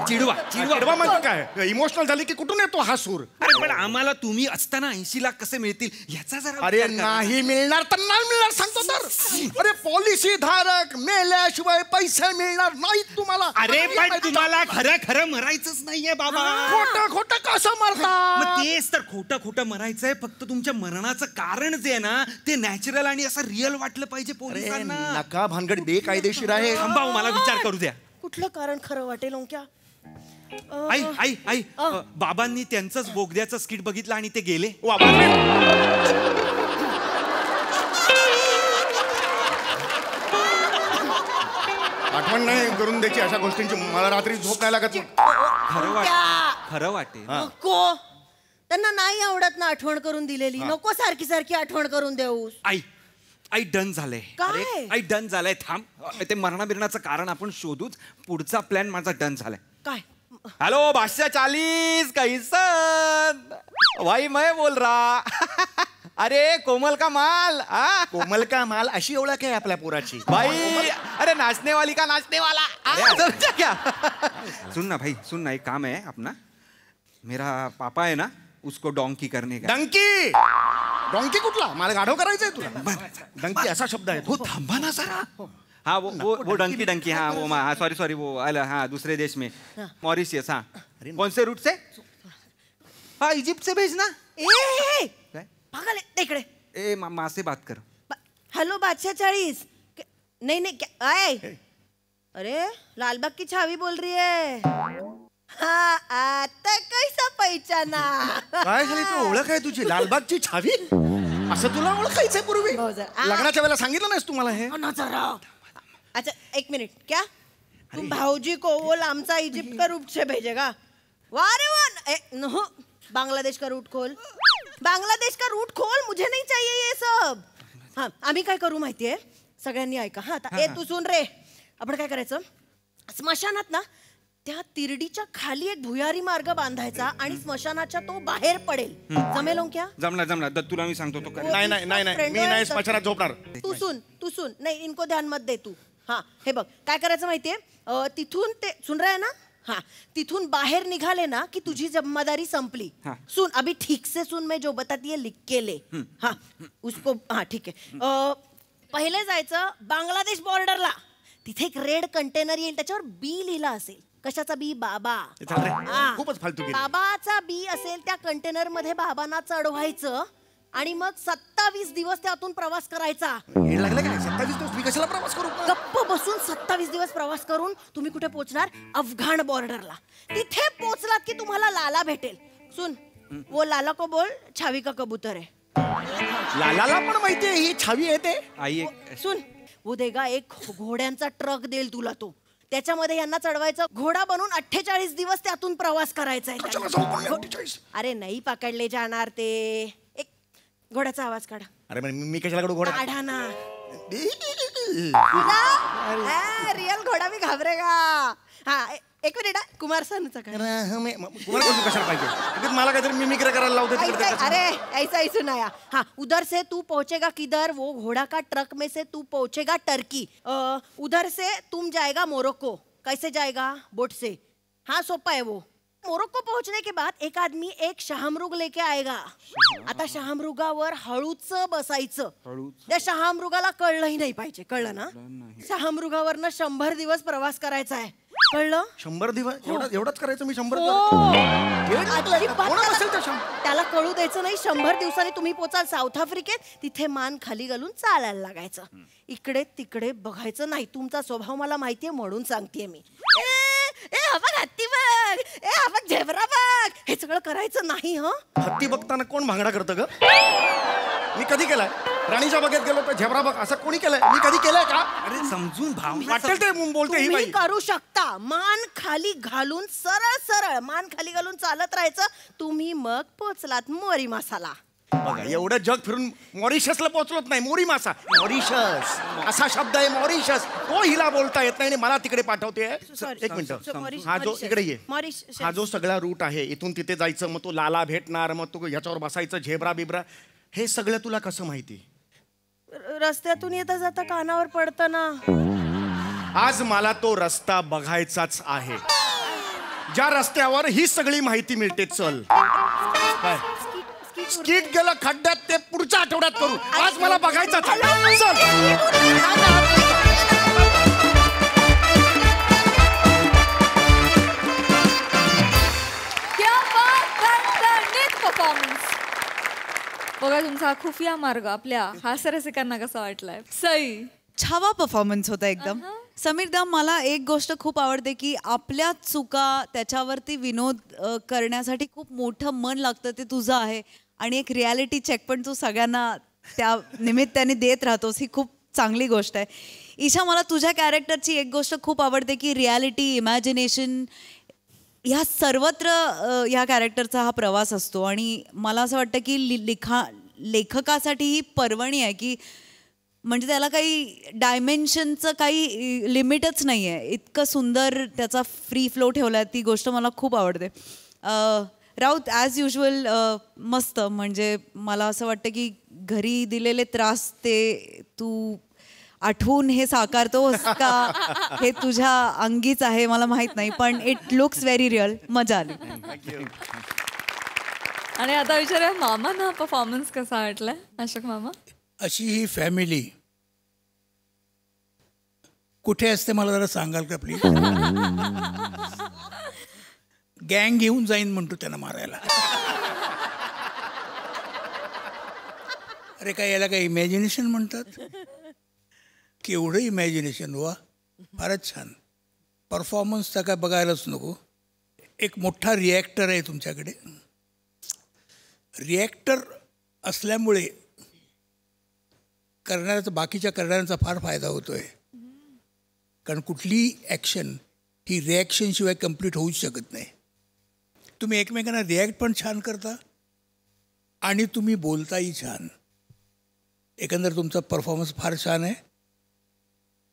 Speaker 11: चिडवा म्हणजे काय. इमोशनल झाली की कुठून येतो हा सूर.
Speaker 8: अरे पण आम्हाला तुम्ही असताना 80 लाख कसे मिळतील याचा जरा.
Speaker 11: अरे नाही मिळणार तर नाही मिळणार सांगतो तर. अरे पॉलिसी धारक मेल्याशिवाय पैसे मिळणार नाहीत तुम्हाला.
Speaker 8: अरे पण तुम्हाला खरं मरायचंच नाहीये बाबा.
Speaker 11: खोटं कसं मरता.
Speaker 8: मग तेच तर खोटं मरायचंय. फक्त तुमच्या मरणाचं कारण जे आहे ना ते नॅचरल आणि असं रिअल वाटलं पाहिजे पोलिसांना.
Speaker 11: नका भानगड बेकायदेशीर आहे.
Speaker 8: थांबा मला विचार करू द्या.
Speaker 3: कुठलं कारण खरं वाटेल ओंक्या.
Speaker 8: आई बाबांनी त्यांचंच बोगद्याचं स्किट बघितलं आणि ते गेले.
Speaker 11: आठवण नाही करून द्यायची अशा गोष्टींची. मला रात्री झोप नाही लागत.
Speaker 8: खरं वाटेल.
Speaker 3: नको. त्यांना नाही आवडत ना आठवण करून दिलेली. नको सारखी आठवण करून देऊ.
Speaker 8: आई डन झालंय.
Speaker 3: काय?
Speaker 8: आई डन झालंय. थांब ते मरणाबिरणाचं कारण आपण शोधूच. पुढचा प्लॅन माझा डन झालाय.
Speaker 3: काय.
Speaker 12: हेलो बादशाह 40 कैसन. भाई मैं बोल रहा. अरे कोमल का माल.
Speaker 11: कोमल का माल अशी ओळख आहे आपल्या पोराची.
Speaker 12: भाई अरे नाचने वाली का नाचने वाला. क्या.
Speaker 8: सुन ना भाई सुन ना. एक काम है अपना. मेरा पापा है ना उसको डोंकी करने का.
Speaker 11: डोंकी कुठला. मला गाढव करायचंय तुला. डंकी असा शब्द आहे.
Speaker 8: हो थांबा ना जरा. हाँ वो डंकी हाँ वो सॉरी वो हाँ दूसरे देश में मॉरिशियस. हाँ कौन से रूट से. हाँ इजिप्ट से भेजना.
Speaker 3: पागल है इकडे.
Speaker 8: ए माँ से बात कर.
Speaker 3: हेलो बादशाह 40. नहीं क्या. अरे लालबाग की छावी बोल रही है. हाँ आता कैसा पहचाना.
Speaker 11: काय झाली तू. ओळख आहे तुझी लालबागची छावी. असं तुला ओळखायचंय पूर्वी. लग्नाच्या वेळेला सांगितलं नाहीस तुम्हाला हे.
Speaker 3: अच्छा एक मिनिट. क्या तुम भाऊजी को वो लामचा इजिप्ट का रूट से भेजेगा. वारे वाह. बांग्लादेश का रूट खोल. बांग्लादेश का रूट खोल. मुझे नहीं चाहिए ये सब. हाँ आम्ही काय करू माहितीये. सगळ्यांनी ऐका हा आता ए तू सुन रे आपण काय करायचं स्मशानात ना त्या तिरडीच्या खाली एक भुयारी मार्ग बांधायचा आणि स्मशानाच्या तो बाहेर पडेल जमेल ओंक्या
Speaker 8: जमला दत्तूला मी सांगतो तो करेल.
Speaker 11: नाही मी नाही स्मशानात झोपणार.
Speaker 3: तू सुन नाही इनको ध्यान मत दे तू हा हे बघ काय करायचं माहितीये तिथून ते सुन रहा है ना हाँ तिथून बाहेर निघाले ना की तुझी जिम्मेदारी संपली सुन अभी ठीक से सुन मैं जो बताती है लिख के ले हाँ उसको हाँ ठीक है पहिले जायचं बांगलादेश बॉर्डरला तिथे एक रेड कंटेनर येईल त्याच्यावर बी लिहिला असेल कशाचा बी बाबा
Speaker 11: खूपच फालतू
Speaker 3: बाबाचा बी असेल त्या कंटेनर मध्ये बाबांना चढवायचं आणि मग 27 दिवस त्यातून प्रवास करायचा.
Speaker 11: 27 दिवस मी कशाला प्रवास करू
Speaker 3: गप्प बसून 27 दिवस प्रवास करून तुम्ही कुठे पोहोचणार अफगाण बॉर्डरला. तिथे पोहोचलात की तुम्हाला लाला भेटेल. सुन वो लाला को बोल छावी का कबूतर है.
Speaker 11: लालाला पण माहितीये ही छावी आहे ते.
Speaker 8: आई
Speaker 3: सुन वो देगा एक घोड्यांचा ट्रक देईल तुला तो त्याच्यामध्ये यांना चढवायचं घोडा बनून 48 दिवस त्यातून प्रवास करायचा आहे. अरे नाही पकडले जाणार ते. एक घोड्याचा आवाज काढा.
Speaker 11: अरे मी कशाला घोडा
Speaker 3: काढा ना. रियल घोडा मी घाबरेगा. हा एक मिनिट कुमार सनचा
Speaker 11: कुमार कशाला पाहिजे मला काहीतरी मिमिक्री करायला लावते.
Speaker 3: अरे ऐसा ही सुनाया. हाँ उधर से तू पहुंचेगा किधर वो घोड़ा का ट्रक में से तू पहुंचेगा टर्की. उधर से तुम जाएगा मोरक्को. कैसे जाएगा बोट से. हाँ सोपा है वो. मोरक्को पहुंचने के बाद एक आदमी एक शहामृग लेके आएगा. आता शहामृगावर हळूच बसायचं. त्या शहामृगाला कळलंही नाही पाहिजे. कळलं ना. शहामृगावरनं 100 दिवस प्रवास करायचा आहे. कळलं.
Speaker 11: 100 दिवस एवढंच करायचं मी 100
Speaker 3: त्याला कळू द्यायचं नाही. 100 दिवसांनी तुम्ही पोचाल साऊथ आफ्रिकेत. तिथे मान खाली घालून चालायला लागायचं. इकडे तिकडे बघायचं नाही. तुमचा स्वभाव मला माहितीये म्हणून सांगतेय मी. ए बघ हत्ती बघ. ए बघ झेब्रा बघ. हे सगळं करायचं नाही.
Speaker 11: हत्ती बघताना कोण भांगडा करतं ग. मी कधी केलाय. राणीच्या बागेत गेलो तर झेब्रा बघ असं कोणी केलंय. मी कधी केलंय का.
Speaker 8: अरे समजून भाव
Speaker 11: वाटेल ते बोलते ही बाई.
Speaker 3: करू शकता. मान खाली घालून सरळ सरळ मान खाली घालून चालत राहायचं. तुम्ही मग पोचलात मोरी मासाला.
Speaker 11: बघा एवढं जग फिरून मॉरिशसला पोहोचलोच नाही. मोरी मासा मॉरिशस असा शब्द आहे मॉरिशस. तो हिला बोलता येत नाही आणि मला तिकडे पाठवते. एक मिनिट हा जो इकडे ये हा जो सगळा रूट आहे इथून तिथे जायचं मग तो लाला भेटणार मग तू ह्याच्यावर बसायचं झेब्रा बिब्रा हे सगळं तुला कसं माहिती.
Speaker 3: रस्त्यातून येता जाता कानावर पडतं ना.
Speaker 11: आज मला तो रस्ता बघायचाच आहे ज्या रस्त्यावर ही सगळी माहिती मिळते. चल काय स्कीट गेलं खड्ड्यात ते पुढच्या आठवड्यात करू. आज मला बघायचं
Speaker 1: बघा तुमचा खुफिया मार्ग आपल्या हास्यरसिकांना कसा वाटलाय. सई
Speaker 14: छावा परफॉर्मन्स होता एकदम. समीरदा मला एक गोष्ट खूप आवडते की आपल्या चुका त्याच्यावरती विनोद करण्यासाठी खूप मोठं मन लागतं ते तुझं आहे आणि एक रियालिटी चेक पण तू सगळ्यांना त्या निमित्ताने देत राहतोस. ही खूप चांगली गोष्ट आहे. ईशा मला तुझ्या कॅरेक्टरची एक गोष्ट खूप आवडते की रियालिटी इमॅजिनेशन ह्या सर्वत्र ह्या कॅरेक्टरचा हा प्रवास असतो आणि मला असं वाटतं की लेखकासाठी ही पर्वणी आहे की म्हणजे त्याला काही डायमेन्शनचं काही लिमिटच नाही आहे. इतकं सुंदर त्याचा फ्री फ्लो ठेवला आहे. ती गोष्ट मला खूप आवडते. राऊत ॲज युजल मस्त. म्हणजे मला असं वाटतं की घरी दिलेले त्रास ते तू आठवून हे साकारतोस का हे तुझ्या अंगीच आहे मला माहित नाही पण इट लुक्स व्हेरी रिअल. मजा आली.
Speaker 1: आणि आता विचारूया मामांना परफॉर्मन्स कसा वाटलाय. अशोक मामा
Speaker 5: अशी ही फॅमिली कुठे असते मला जरा सांगाल का प्लीज. गँग घेऊन जाईन म्हणतो त्यांना मारायला. अरे काय याला काय इमॅजिनेशन म्हणतात. केवढं इमॅजिनेशन. वा फारच छान. परफॉर्मन्स तर काय बघायलाच नको. एक मोठा रिॲक्टर आहे तुमच्याकडे. रिॲक्टर असल्यामुळे करणाऱ्याचा बाकीच्या करणाऱ्यांचा फार फायदा होतोय. कारण कुठली ॲक्शन ही रिॲक्शनशिवाय कम्प्लीट होऊच शकत नाही. तुम्ही एकमेकांना रिॲक्ट पण छान करता आणि तुम्ही बोलताही छान. एकंदर तुमचा परफॉर्मन्स फार छान आहे.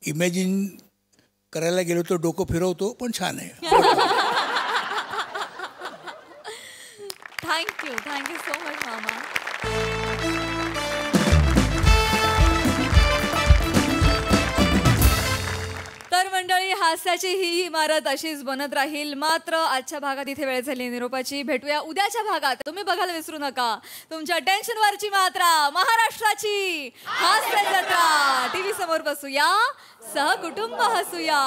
Speaker 5: इमॅजिन करायला गेलो तर डोकं फिरवतो, पण छान आहे.
Speaker 1: थँक्यू सो मच मामा. तर मंडळी, हास्याची ही इमारत अशीच बनत राहील. मात्र आजच्या भागात इथे वेळ झाली निरोपाची. भेटूया उद्याच्या भागात. तुम्ही बघायला विसरू नका तुमच्या टेन्शनवरची मात्रा, महाराष्ट्राची हास्य जत्रा. टीव्ही समोर बसूया, सहकुटुंब हसूया.